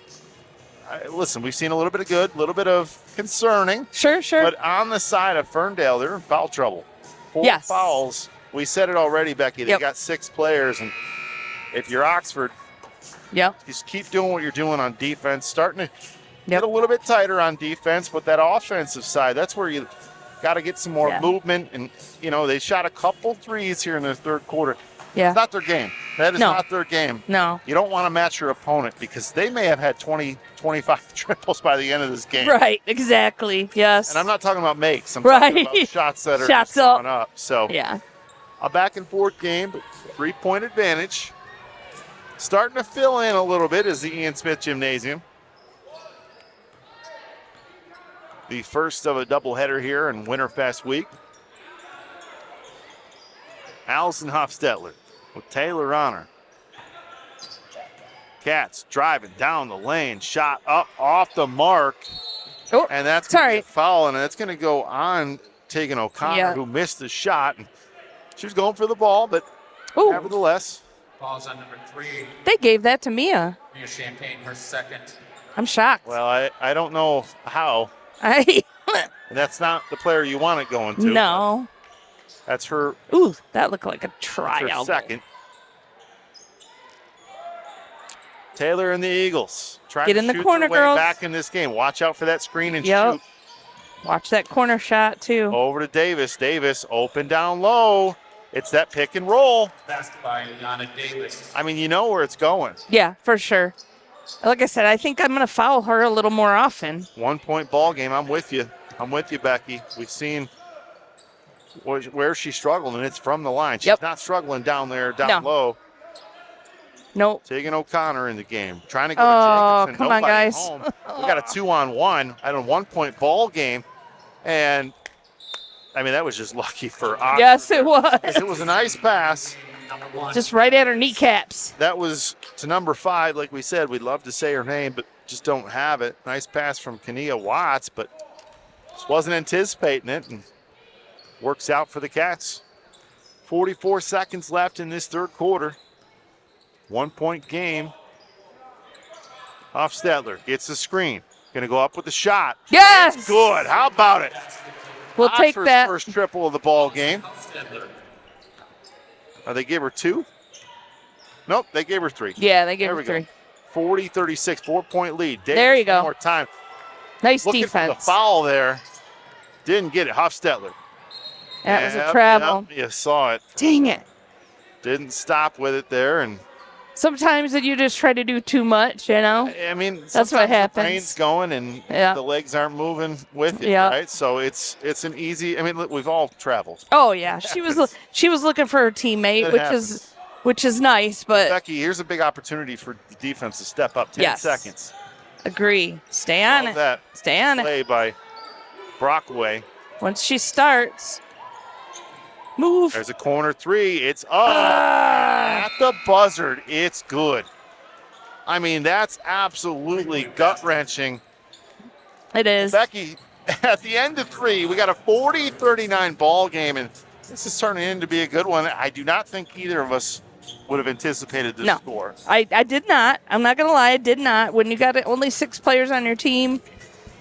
listen, we've seen a little bit of good, a little bit of concerning. Sure. But on the side of Ferndale, they're in foul trouble. 4 Yes. fouls. We said it already, Becky. They Yep. got 6 players, and if you're Oxford, Yep. just keep doing what you're doing on defense. Starting to Yep. get a little bit tighter on defense, but that offensive side, that's where you got to get some more Yeah. movement. And, they shot a couple threes here in the third quarter. Yeah. It's not their game. That is No. not their game. No. You don't want to match your opponent because they may have had 20, 25 triples by the end of this game. Right. Exactly. Yes. And I'm not talking about makes. I'm Right. talking about shots that are Shots just going up. up. So Yeah. a back and forth game, but 3-point advantage. Starting to fill in a little bit is the Ian Smith Gymnasium. The first of a doubleheader here in Winterfest week. Allison Hofstetler with Taylor on her. Cats driving down the lane, shot up off the mark, Oh, and that's going to be sorry. a foul, and it's going to go on Tegan O'Connor, Yeah. who missed the shot. And she was going for the ball, but Ooh, nevertheless, Falls on number 3, they gave that to Mia. Mia Champagne, her second. I'm shocked. well, I don't know how. I And that's not the player you want it going to. no. but That's her, Ooh, that looked like a her tryout. second. Taylor and the Eagles trying Get to in the shoot corner, their way girls. back in this game. Watch out for that screen and Yep. shoot. Watch that corner shot too. Over to Davis. Davis open down low. It's that pick and roll. Passed by Yana Davis. I mean, you know where it's going. Yeah, for sure. Like I said, I think I'm gonna foul her a little more often. 1-point ball game. I'm with you. I'm with you, Becky. We've seen where she struggled, and it's from the line. She's Yep. not struggling down there, down No. low. Nope. Tegan O'Connor in the game. Trying to go Oh, to Jacobson. come on, Nobody guys. home. We got a 2-on-1 at a 1-point ball game. And, I mean, that was just lucky for Oxford. Yes, it was. It was a nice pass. Just right at her kneecaps. That was to number 5. Like we said, we'd love to say her name, but just don't have it. Nice pass from Kania Watts, but just wasn't anticipating it, and works out for the Cats. 44 seconds left in this third quarter. 1-point game. Hofstetler gets the screen. Going to go up with the shot. Yes. It's good. How about it? We'll take Oxford's that. first triple of the ball game. They gave her 2? Nope, they gave her 3. Yeah, they gave There her we go. 3. 40-36, 4-point lead. Davis, There you go. one more time. Nice Looking for the defense. foul there. Didn't get it. Hofstetler. That was a Yep, travel. yep, you saw it. Dang it. Didn't stop with it there. And Sometimes you just try to do too much, you know? I mean, That's sometimes what happens. the brain's going and Yeah. the legs aren't moving with it, Yeah. right? So it's an easy. I mean, look, we've all traveled. Oh yeah, she was looking for her teammate, It which happens. is nice, but Becky, here's a big opportunity for the defense to step up. 10 Yes. seconds. agree. Stay on Love it. that Stay on it. play by Brockway. Once she starts, move. There's a corner 3. It's up Ah, at the buzzard. It's good. I mean, that's absolutely gut-wrenching. it is. Becky, at the end of 3, we got a 40-39 ball game, and this is turning into be a good one. I do not think either of us would have anticipated this No. score. I did not. I'm not gonna lie, I did not. When you got only 6 players on your team,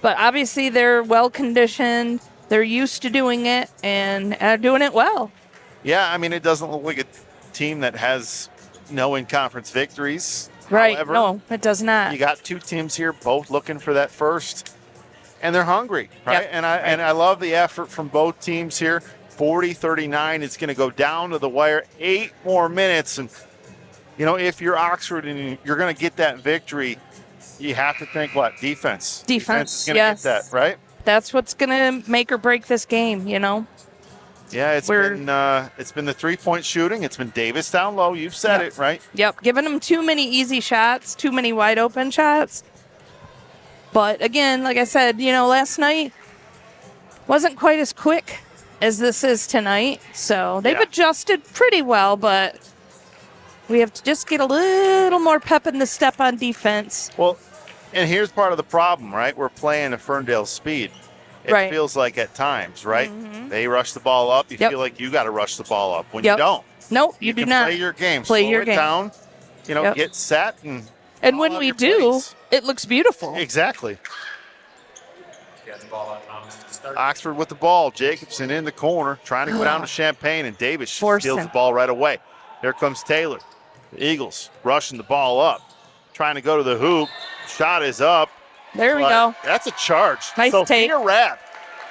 but obviously they're well conditioned. They're used to doing it and doing it well. Yeah, I mean, it doesn't look like a team that has no in-conference victories. Right? However, No, it does not. you got 2 teams here, both looking for that first, and they're hungry, right? Yep. And I love the effort from both teams here. 40-39, it's going to go down to the wire. 8 more minutes, and you know, if you're Oxford and you're going to get that victory, you have to think what? Defense. Defense, is going to yes. get that, right? That's what's gonna make or break this game. You know. Yeah, it's We're- been the 3-point shooting. It's been Davis down low. You've said Yep. it, right? Yep, giving them too many easy shots, too many wide open shots. But again, like I said, you know, last night wasn't quite as quick as this is tonight. So they've Yeah. adjusted pretty well, but we have to just get a little more pep in the step on defense. Well, and here's part of the problem, right? We're playing at Ferndale speed. It Right. feels like at times, right? They rush the ball up. You Yep. feel like you got to rush the ball up when Yep. you don't. Nope, you do can not. play your game. Play Slow your it game. down. You know, Yep. get set and And call when out we your do, plays. it looks beautiful. Exactly. Get the ball out, Thomas, to start. Oxford with the ball. Jacobson in the corner, trying to go down to Champaign, and Davis Force steals him. the ball right away. Here comes Taylor. The Eagles rushing the ball up, trying to go to the hoop. Shot is up. There we But go. That's a charge. Nice Sophia take. Rabb.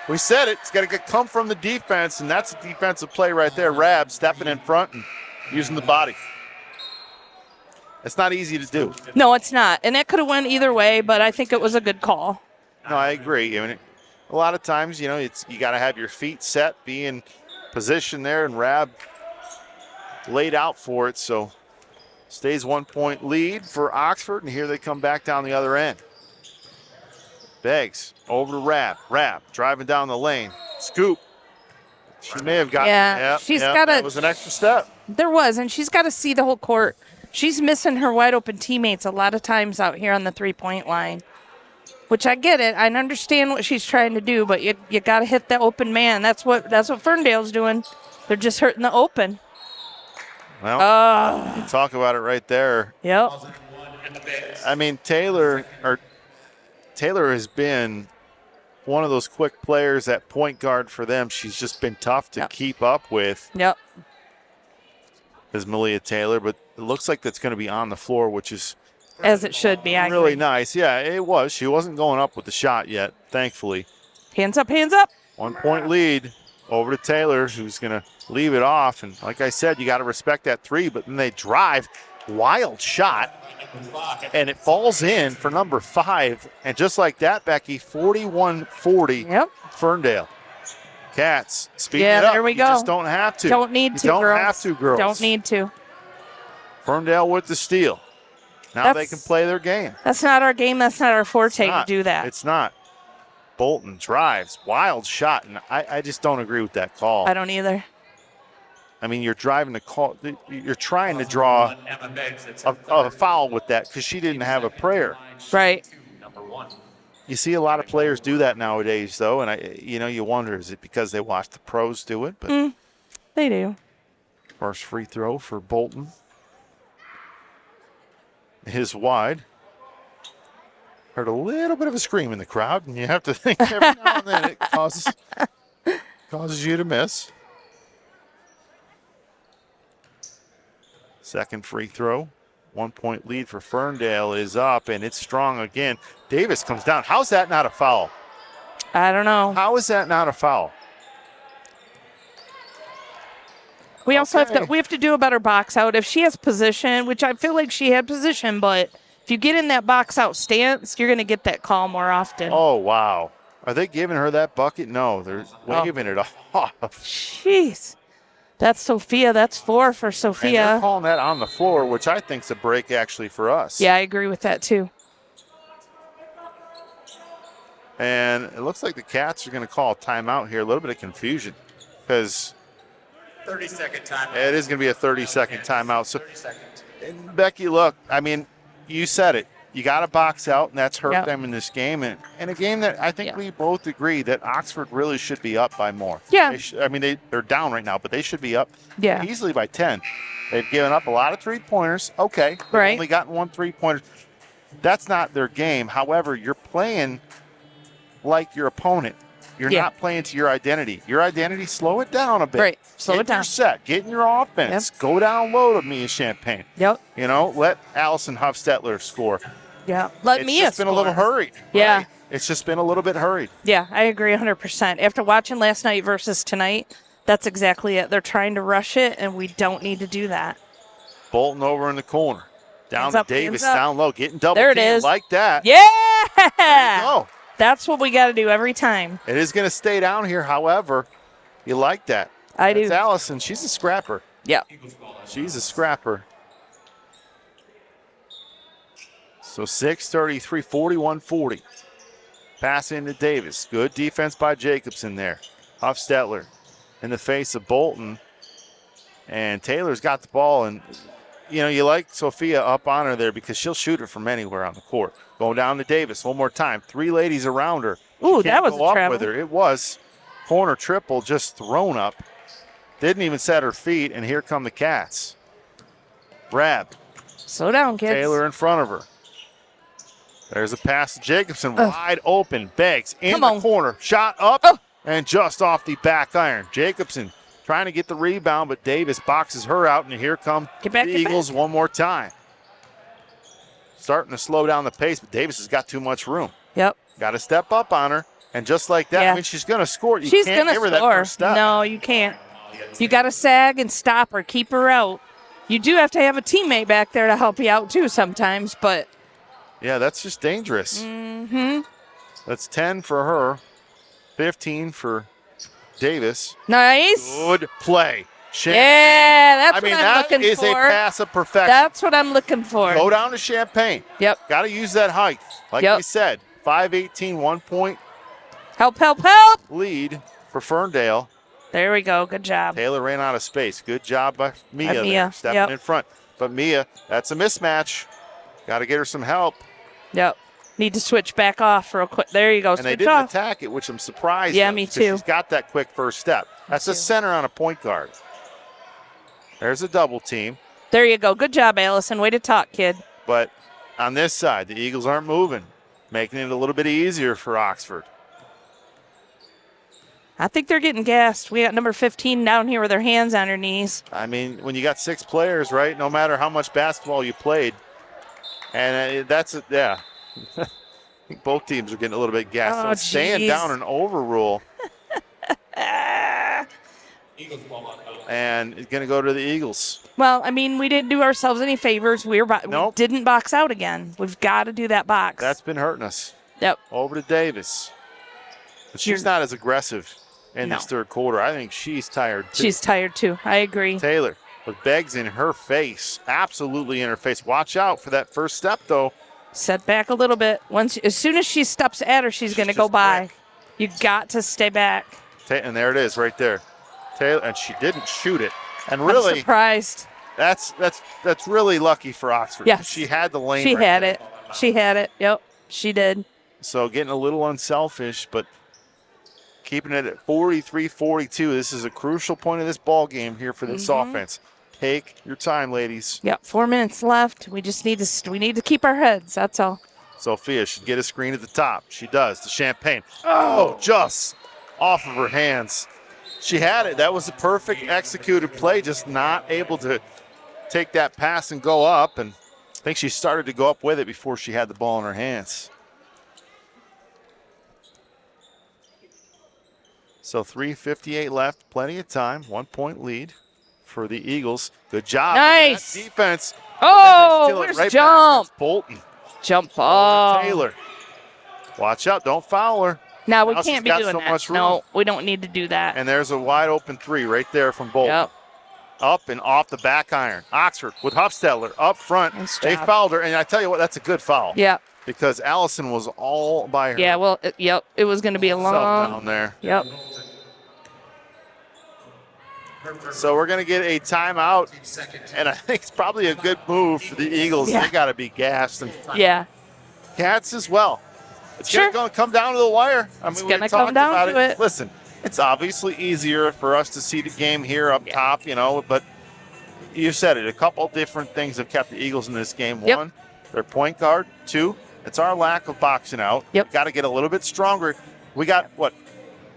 We said it. It's got to come from the defense, and that's a defensive play right there. Rabb stepping in front and using the body. It's not easy to do. No, it's not. And that could have went either way, but I think it was a good call. No, I agree. I mean, a lot of times, you know, you got to have your feet set, be in position there, and Rabb laid out for it. So stays 1-point lead for Oxford, and here they come back down the other end. Beggs over to Rabb. Rabb driving down the lane. Scoop. She may have gotten. Yeah, she's gotta- That was an extra step. There was, and she's got to see the whole court. She's missing her wide open teammates a lot of times out here on the 3-point line, which I get it. I understand what she's trying to do, but you got to hit the open man. That's what Ferndale's doing. They're just hurting the open. Well, you talk about it right there. Yep. I mean, Taylor has been one of those quick players at point guard for them. She's just been tough to Yep. keep up with, Yep. is Malia Taylor, but it looks like that's going to be on the floor, which is As it should be. I really agree. nice. Yeah, it was. She wasn't going up with the shot yet, thankfully. Hands up, hands up. 1-point lead over to Taylor, who's going to leave it off. And like I said, you got to respect that 3, but then they drive. Wild shot. And it falls in for number 5. And just like that, Becky, 41-40 Yep. Ferndale. Cats, speed Yeah, it up. there we You go. just don't have to. Don't need You to, don't girls. have to, girls. Don't need to. Ferndale with the steal. Now they can play their game. That's not our game. That's not our forte to do that. It's not. Bolton drives. Wild shot. And I just don't agree with that call. I don't either. I mean, you're driving the call. You're trying to draw a foul with that because she didn't have a prayer. Right. You see a lot of players do that nowadays, though, and you wonder, is it because they watch the pros do it? But they do. First free throw for Bolton is wide. Heard a little bit of a scream in the crowd, and you have to think every now and then it causes you to miss. Second free throw. 1 point lead for Ferndale is up, and it's strong again. Davis comes down. How's that not a foul? I don't know. How is that not a foul? We also have to do a better box out. If she has position, which I feel like she had position, but if you get in that box out stance, you're going to get that call more often. Oh, wow. Are they giving her that bucket? No, they're waving it off. Jeez. That's Sophia. That's 4 for Sophia. And they're calling that on the floor, which I think is a break actually for us. Yeah, I agree with that too. And it looks like the Cats are going to call a timeout here. A little bit of confusion because 30-second timeout. it is going to be a 30-second timeout. So, Becky, look, I mean, you said it. You got to box out, and that's hurt them in this game. And a game that I think we both agree that Oxford really should be up by more. Yeah. They're down right now, but they should be up easily by 10. They've given up a lot of three-pointers. Okay. They've only gotten 1 3-pointer. That's not their game. However, you're playing like your opponent. You're not playing to your identity. Your identity, slow it down a bit. Right. Slow it down. Get your set. Get in your offense. Go down low to Mia Champagne. Yep. Let Allison Huffstetler score. Yeah. Let Mia It's just been a little hurried. Yeah. Right? It's just been a little bit hurried. Yeah, I agree 100%. After watching last night versus tonight, that's exactly it. They're trying to rush it, and we don't need to do that. Bolton over in the corner. Down to Davis, down low, getting double there it teamed is. like that. Yeah! There you go. That's what we got to do every time. It is going to stay down here, however, you like that. I do. That's Allison. She's a scrapper. Yeah. She's a scrapper. So 6:33, 41-40. Pass into Davis. Good defense by Jacobson there. Huffstetler in the face of Bolton. And Taylor's got the ball. And, you like Sophia up on her there because she'll shoot it from anywhere on the court. Going down to Davis one more time. 3 ladies around her. Ooh, that was a travel. With her. It was. Corner triple just thrown up. Didn't even set her feet. And here come the Cats. Rab. Slow down, kids. Taylor in front of her. There's a pass to Jacobson, wide open, begs in the corner, shot up, and just off the back iron. Jacobson trying to get the rebound, but Davis boxes her out, and here come the Eagles one more time. Starting to slow down the pace, but Davis has got too much room. Yep. Got to step up on her, and just like that, I mean, she's going to score. She's going to score. That first step. No, you can't. You got to sag and stop her, keep her out. You do have to have a teammate back there to help you out, too, sometimes, but... Yeah, that's just dangerous. Mm-hmm. That's 10 for her, 15 for Davis. Nice. Good play. Yeah, that's what I'm looking for. That is a pass of perfection. That's what I'm looking for. Go down to Champagne. Yep. Got to use that height. Like we said, 5:18, 1 point. Help. Lead for Ferndale. There we go. Good job. Taylor ran out of space. Good job by Mia there, stepping in front. But Mia, that's a mismatch. Got to get her some help. Yep. Need to switch back off real quick. There you go. And they didn't attack it, which I'm surprised. Yeah, me too. She's got that quick first step. That's a center on a point guard. There's a double team. There you go. Good job, Allison. Way to talk, kid. But on this side, the Eagles aren't moving, making it a little bit easier for Oxford. I think they're getting gassed. We got number 15 down here with their hands on her knees. I mean, when you got 6 players, right, no matter how much basketball you played, and that's it, yeah. I think both teams are getting a little bit gassed. So staying down and overrule. And it's going to go to the Eagles. Well, I mean, we didn't do ourselves any favors. We didn't box out again. We've got to do that box. That's been hurting us. Yep. Over to Davis. But she's not as aggressive in this third quarter. I think she's tired, too. She's tired, too. I agree. Taylor with Beggs in her face, absolutely in her face. Watch out for that first step, though. Set back a little bit. As soon as she steps at her, she's going to go just by. quick. You got to stay back. And there it is right there. Taylor, and she didn't shoot it. And I'm really, surprised. that's really lucky for Oxford. Yes. She had the lane. She right had there. it. She had it. Yep, she did. So getting a little unselfish, but keeping it at 43-42. This is a crucial point of this ball game here for this offense. Take your time, ladies. Yep, 4 minutes left. We just need to keep our heads. That's all. Sophia should get a screen at the top. She does. To Champagne. Oh, just off of her hands. She had it. That was a perfect executed play, just not able to take that pass and go up. And I think she started to go up with it before she had the ball in her hands. So 3:58 left. Plenty of time. 1 point lead for the Eagles. Good job. Nice. That defense. Oh, Steal it where's right jump? back. Bolton. Jump Over ball. Taylor. Watch out. Don't foul her. No, we Now she's can't be got doing so that. much room. No, we don't need to do that. And there's a wide open three right there from Bolton. Yep. Up and off the back iron. Oxford with Huffstetler up front. Nice They job. fouled her. And I tell you what, that's a good foul. Yep. Because Allison was all by Yeah, well, yep. It was going to be a herself long. down there. Yep. So we're going to get a timeout. And I think it's probably a good move for the Eagles. Yeah. They got to be gassed. And Yeah. Cats as well. It's Sure. going to come down to the wire. I It's mean, gonna we come talked down about to it. Listen, it's obviously easier for us to see the game here up top, but you said it. A couple different things have kept the Eagles in this game. Yep. One, their point guard. Two, it's our lack of boxing out. Yep. Got to get a little bit stronger. We got,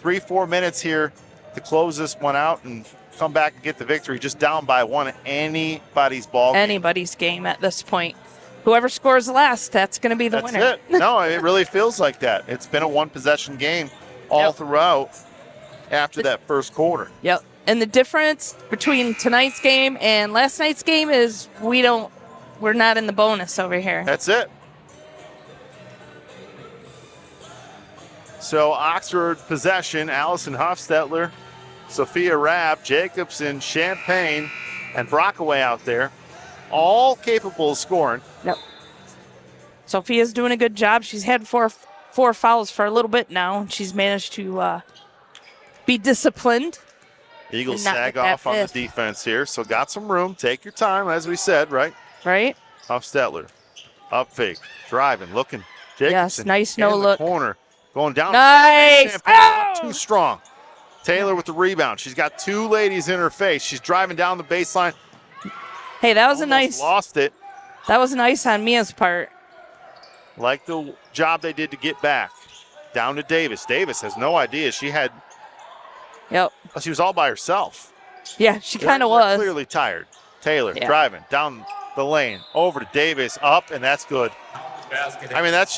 3-4 minutes here to close this one out and come back and get the victory. Just down by one. Anybody's ball game. Anybody's game at this point. Whoever scores last, that's going to be the That's winner. it. No, it really feels like that. It's been a one-possession game all throughout after that first quarter. Yep. And the difference between tonight's game and last night's game is we're not in the bonus over here. That's it. So Oxford possession, Allison Hofstetler, Sophia Rabb, Jacobson, Champagne, and Brockaway out there, all capable of scoring. Yep. Sophia's doing a good job. She's had four fouls for a little bit now. She's managed to be disciplined. Eagles And not sag get that off on the fifth. defense here, so got some room. Take your time, as we said, right? Right? Hofstetler, up fake, driving, looking. Jacobson, Yes, nice in no the look. corner, going down. Nice. Champagne, Oh! too strong. Taylor with the rebound. She's got two ladies in her face. She's driving down the baseline. Hey, that was Almost lost it. that was nice on Mia's part. Like the job they did to get back. Down to Davis. Davis has no idea. She was all by herself. Yeah, she kind of They're was. clearly tired. Taylor Yeah. driving down the lane, over to Davis, up, and that's good. I mean, that's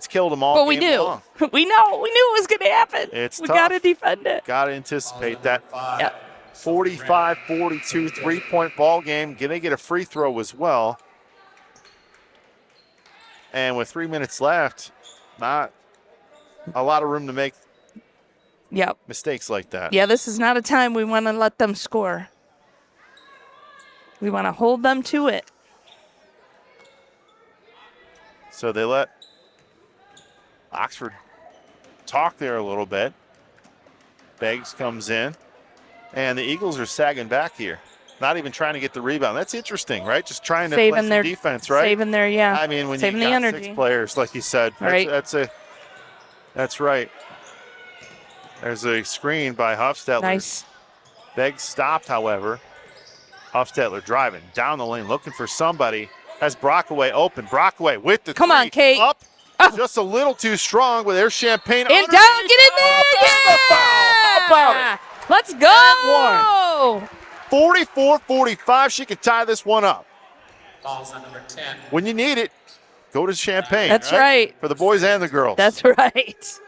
killed them all. But we game knew. long. We knew it was going to happen. It's we tough. got to defend it. Got to anticipate that. Yeah. 45-42, 3-point ball game. They get a free throw as well. And with 3 minutes left, not a lot of room to make Yep. mistakes like that. Yeah, this is not a time we want to let them score. We want to hold them to it. So they let Oxford talk there a little bit. Beggs comes in. And the Eagles are sagging back here. Not even trying to get the rebound. That's interesting, right? Just trying to play Saving some their defense, right? Saving their, yeah. I mean, when saving you the got energy. 6 players, like you said. Right. That's right. There's a screen by Hofstetler. Nice. Beggs stopped, however. Hofstetler driving down the lane, looking for somebody. Has Brockaway open. Brockaway with the Come three. on, Kate. Up. Oh. Just a little too strong, but there's Champagne. And underneath. down, get in there! Oh, that's the foul. How about it? Let's go! 44-45. She can tie this one up. Falls on number 10. When you need it, go to Champagne. That's right. For the boys and the girls. That's right.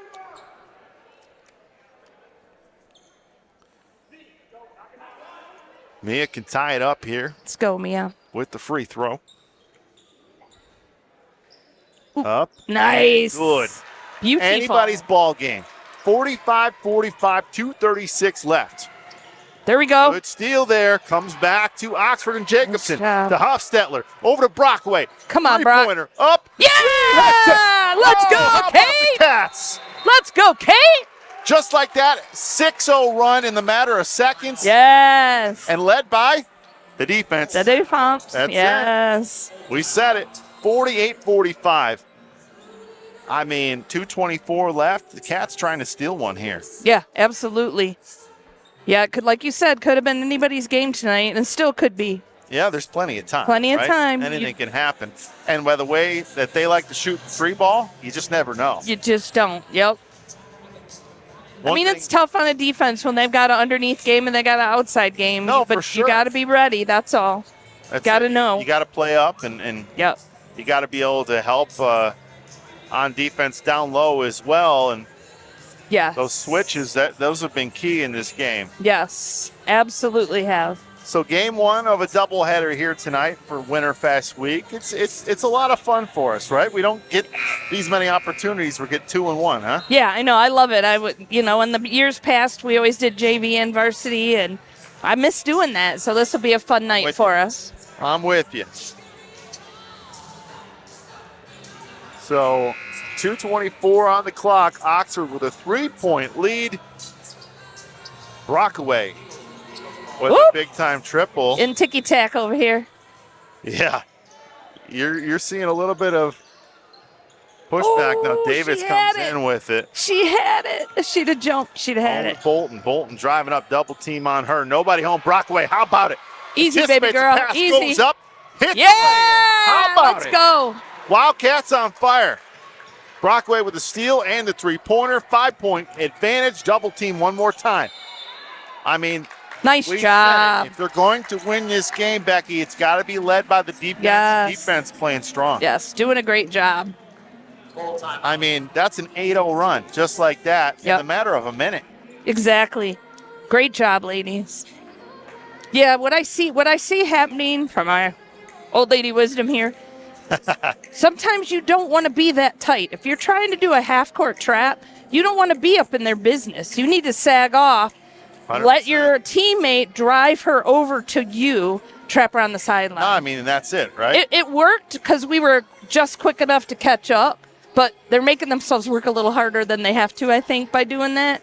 Mia can tie it up here Let's go, Mia. with the free throw. Up. Nice. Good. Beautiful. Anybody's ball game. 45-45, 2:36 left. There we go. Good steal there. Comes back to Oxford and Jacobson. Nice To job. Hofstetler. Over to Brockway. Come on, Brock. Three-pointer. Up. Yeah! Let's go, how about Kate! the Cats? Let's go, Kate! Just like that, 6-0 run in the matter of seconds. Yes. And led by the defense. The defense. That's yes. We said it. 48-45. I mean, 2:24 left. The Cats trying to steal one here. Yeah, absolutely. Yeah, it could, like you said, could have been anybody's game tonight, and still could be. Yeah, there's plenty of time. Plenty of right? time. Anything can happen. And by the way that they like to shoot the three ball, you just never know. You just don't. Yep. One I mean, thing- it's tough on a defense when they've got an underneath game and they got an outside game. No, but for sure. you got to be ready. That's all. That's gotta it. know. You got to play up, and Yep. you got to be able to help on defense down low as well. And Yeah. those switches, those have been key in this game. Yes, absolutely have. So game one of a doubleheader here tonight for Winterfest week. It's a lot of fun for us, right? We don't get these many opportunities. We get 2-1, huh? Yeah, I know. I love it. I would, in the years past, we always did JV and varsity, and I miss doing that. So this will be a fun night With for you. us. I'm with you. So 2:24 on the clock. Oxford with a 3-point lead. Rockaway with a Whoop. big-time triple. In ticky-tack over here. Yeah. You're seeing a little bit of pushback now. Oh, Davis she comes had it. in with it. She had it. If she'd have jumped, she'd have had it. Bolton driving up, double team on her. Nobody home. Brockaway, how about it? Easy, Anticipates baby the girl. pass, Easy. goes up, hits Yeah! the lay-in. How about Let's it? go. Wildcats on fire. Brockway with the steal and the three-pointer. 5-point advantage. Double team one more time. I mean, Nice we job. said it. If they're going to win this game, Becky, it's got to be led by the defense. Yes. Defense playing strong. Yes, doing a great job. I mean, that's an 8-0 run, just like that, in Yep. a matter of a minute. Exactly. Great job, ladies. Yeah, what I see happening from our old lady wisdom here. Sometimes you don't want to be that tight. If you're trying to do a half-court trap, you don't want to be up in their business. You need to sag off, 100%. let your teammate drive her over to you, trap her on the sideline. No, I mean, and that's it, right? It worked because we were just quick enough to catch up, but they're making themselves work a little harder than they have to, I think, by doing that.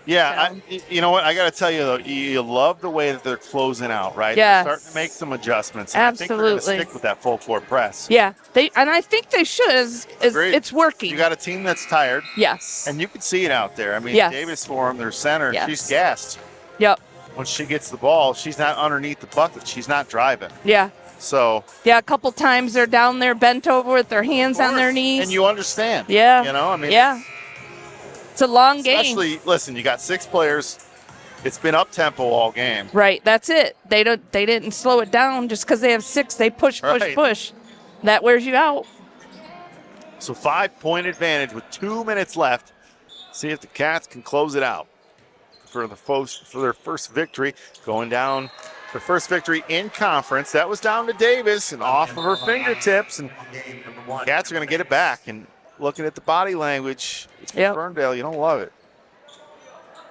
Yeah, you know what? I got to tell you, though, you love the way that they're closing out, right? Yes. They're starting to make some adjustments. And I think they're going to Absolutely. stick with that full court press. Yeah, I think they should. Agreed. It's working. You got a team that's tired, Yes. and you can see it out there. I mean, Yes. Davis for them, their center, Yes. she's gassed. Yep. When she gets the ball, she's not underneath the bucket. She's not driving. Yeah. So, Yeah. A couple times they're down there, bent over with their hands on their knees. and you understand. Yeah. You know, I mean, yeah. It's a long game. especially, listen, you got 6 players. It's been up-tempo all game. Right. That's it. They didn't slow it down just because they have 6. They push. Right. That wears you out. So 5-point advantage with 2 minutes left. See if the Cats can close it out for their first victory. Going down, their first victory in conference. That was down to Davis and off of her fingertips. And Cats are going to get it back. And looking at the body language, it's Yep. Ferndale, you don't love it.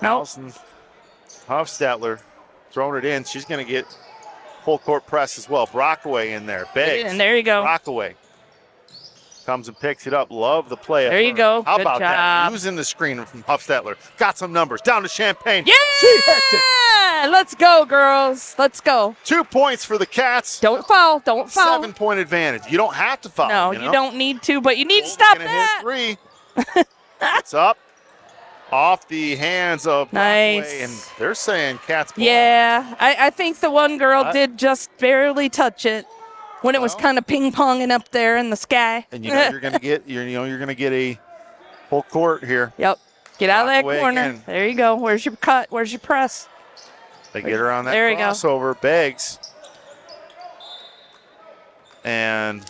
Nope. Allison Hofstetler throwing it in. She's going to get full court press as well. Brockaway in there. Beggs. And there you go. Rockaway comes and picks it up. Love the play. There you go. How Good about that? job. Using the screen from Hofstetler. Got some numbers. Down to Champagne. Yeah. She hits it. Let's go, girls. Let's go. 2 points for the Cats. Don't foul. Don't foul. 7-point advantage. You don't have to foul. No, you you know? don't need to, but you need to Bolton's stop gonna that. hit 3. It's up. Off the hands of Nice. Brockaway, and they're saying Cats ball. Yeah, I think the one girl What? did just barely touch it when it was Well. kind of ping-ponging up there in the sky. And you know you're going to get you're going to get a full court here. Yep. Get out of that Rockaway corner. again. There you go. Where's your cut? Where's your press? They get her on that There you go. crossover. Beggs. And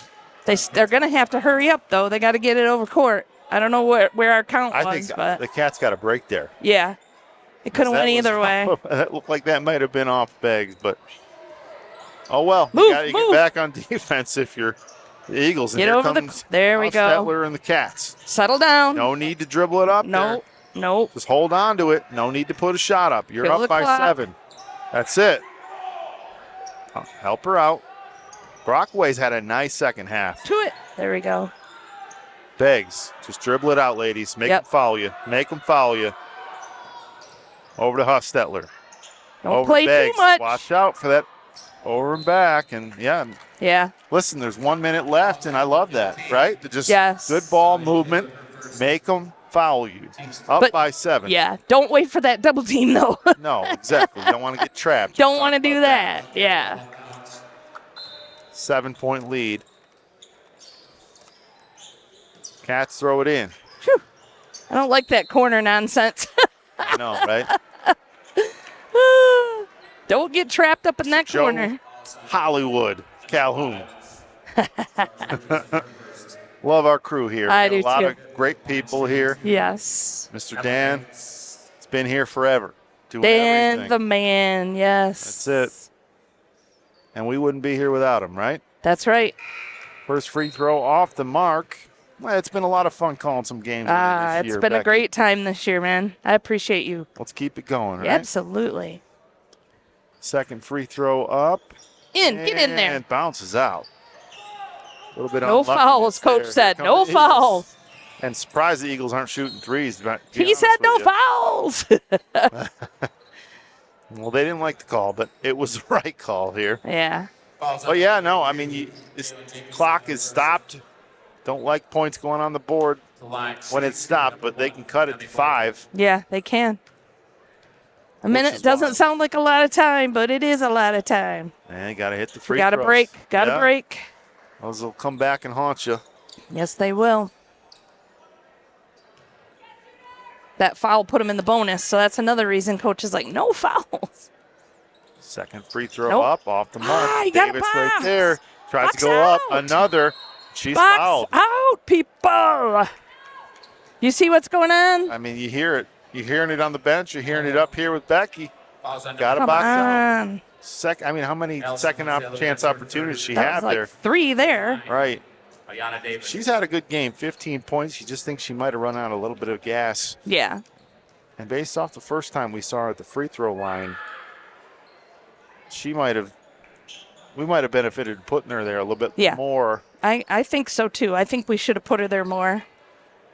They're going to have to hurry up, though. They got to get it over court. I don't know where our count I was, think but the Cats got a break there. yeah. It could have That went either was- way. That looked like that might have been off Beggs, but oh well. Move, You got to move. get back on defense if you're the Eagles. And Get here over the- comes there we go. Hofstetler and the Cats. Settle down. No need to dribble it up there. Nope. Just hold on to it. No need to put a shot up. You're Kill up the by clock. 7. That's it. Help her out. Brockway's had a nice second half. To it. There we go. Beggs. Just dribble it out, ladies. Make them foul you. Make them foul you. Over to Hostetler. Don't play too much. Watch out for that over and back. And, Yeah. listen, there's 1 minute left, and I love that, right? Just Yes. good ball movement. Make them foul you. Up by 7. Yeah. Don't wait for that double team, though. No, exactly. You don't want to get trapped. Don't want to do that. Yeah. 7-point lead. Cats throw it in. Whew. I don't like that corner nonsense. I know, right? Don't get trapped up in that Joe corner. Hollywood, Calhoun. Love our crew here. I Got do a lot too. of great people here. Yes. Mr. Dan, it's been here forever. Doing Dan everything. the man. Yes. That's it. And we wouldn't be here without him, right? That's right. First free throw off the mark. Well, it's been a lot of fun calling some games this It's year, been a Becky. great time this year, man. I appreciate you. Let's keep it going, right? Absolutely. Second free throw up. Get in there. And bounces out. A little bit No unlucky fouls, there. Coach Here said. come No the Eagles. fouls. And surprised the Eagles aren't shooting threes. To be He honest said no with you. fouls. Well, they didn't like the call, but it was the right call here. Yeah. But yeah, no, I mean, this clock is stopped. Don't like points going on the board when it's stopped, but they can cut it to 5. Yeah, they can. A minute is doesn't wild. sound like a lot of time, but it is a lot of time. And got to hit the free Got to throws. break. Got to Yeah. break. Those will come back and haunt you. Yes, they will. That foul put him in the bonus, so that's another reason Coach is like, no fouls. Second free throw Nope. up off the mark. You got a Davis box. right there. Tries Box to go up. out. Another. She's Box fouled. out, people. You see what's going on? I mean, you hear it. You're hearing it on the bench. You're hearing it up here with Becky. Got to Come box out. on. I mean, how many chance opportunities she That had was like there? 3 there. Right. Ayanna Davis. She's had a good game, 15 points. She just thinks she might have run out a little bit of gas. Yeah. And based off the first time we saw her at the free throw line, we might have benefited putting her there a little bit Yeah. more. I think so too. I think we should have put her there more.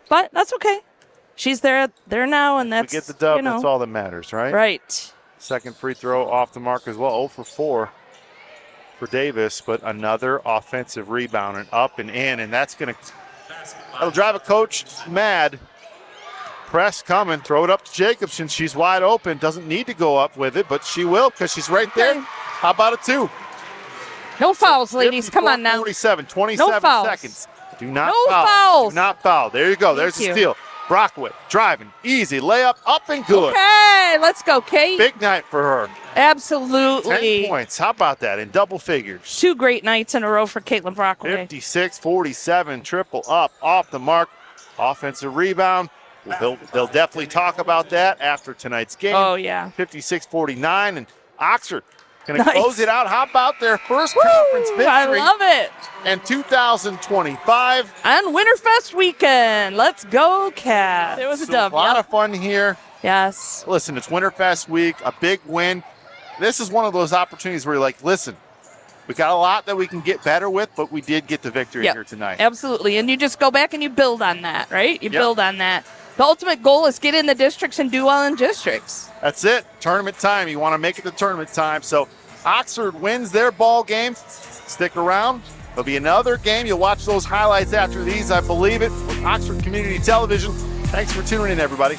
But that's okay. She's there now, and that's We get the dub, you know, that's all that matters, right? right. Second free throw off the mark as well, 0 for 4 for Davis, but another offensive rebound and up and in, and that'll drive a coach mad. Press coming, throw it up to Jacobson. She's wide open, doesn't need to go up with it, but she will because she's right there. Okay. How about a 2? No fouls, ladies. Come on now. 47, 27 No fouls. seconds. Do not No foul. fouls. Do not foul. There you go. There's Thank the you. steal. Brockway driving, easy layup, up and good. Okay, let's go, Kate. Big night for her. 10 Absolutely. points. How about that in double figures? 2 great nights in a row for Caitlin Brockway. 56-47, triple up, off the mark, offensive rebound. They'll definitely talk about that after tonight's game. Oh, yeah. 56-49, and Oxford going to Nice. close it out. How about their first conference Woo, victory I love it. in 2025? On Winterfest weekend. Let's go, Cats. It was a So dub. a lot Yep. of fun here. Yes. Listen, it's Winterfest week, a big win. This is one of those opportunities where you're like, listen, we got a lot that we can get better with, but we did get the victory Yep. here tonight. Absolutely. And you just go back and you build on that, right? You Yep. build on that. The ultimate goal is get in the districts and do well in districts. That's it. Tournament time. You want to make it to tournament time. So Oxford wins their ball game. Stick around. There'll be another game. You'll watch those highlights after these, I believe it, with Oxford Community Television. Thanks for tuning in, everybody.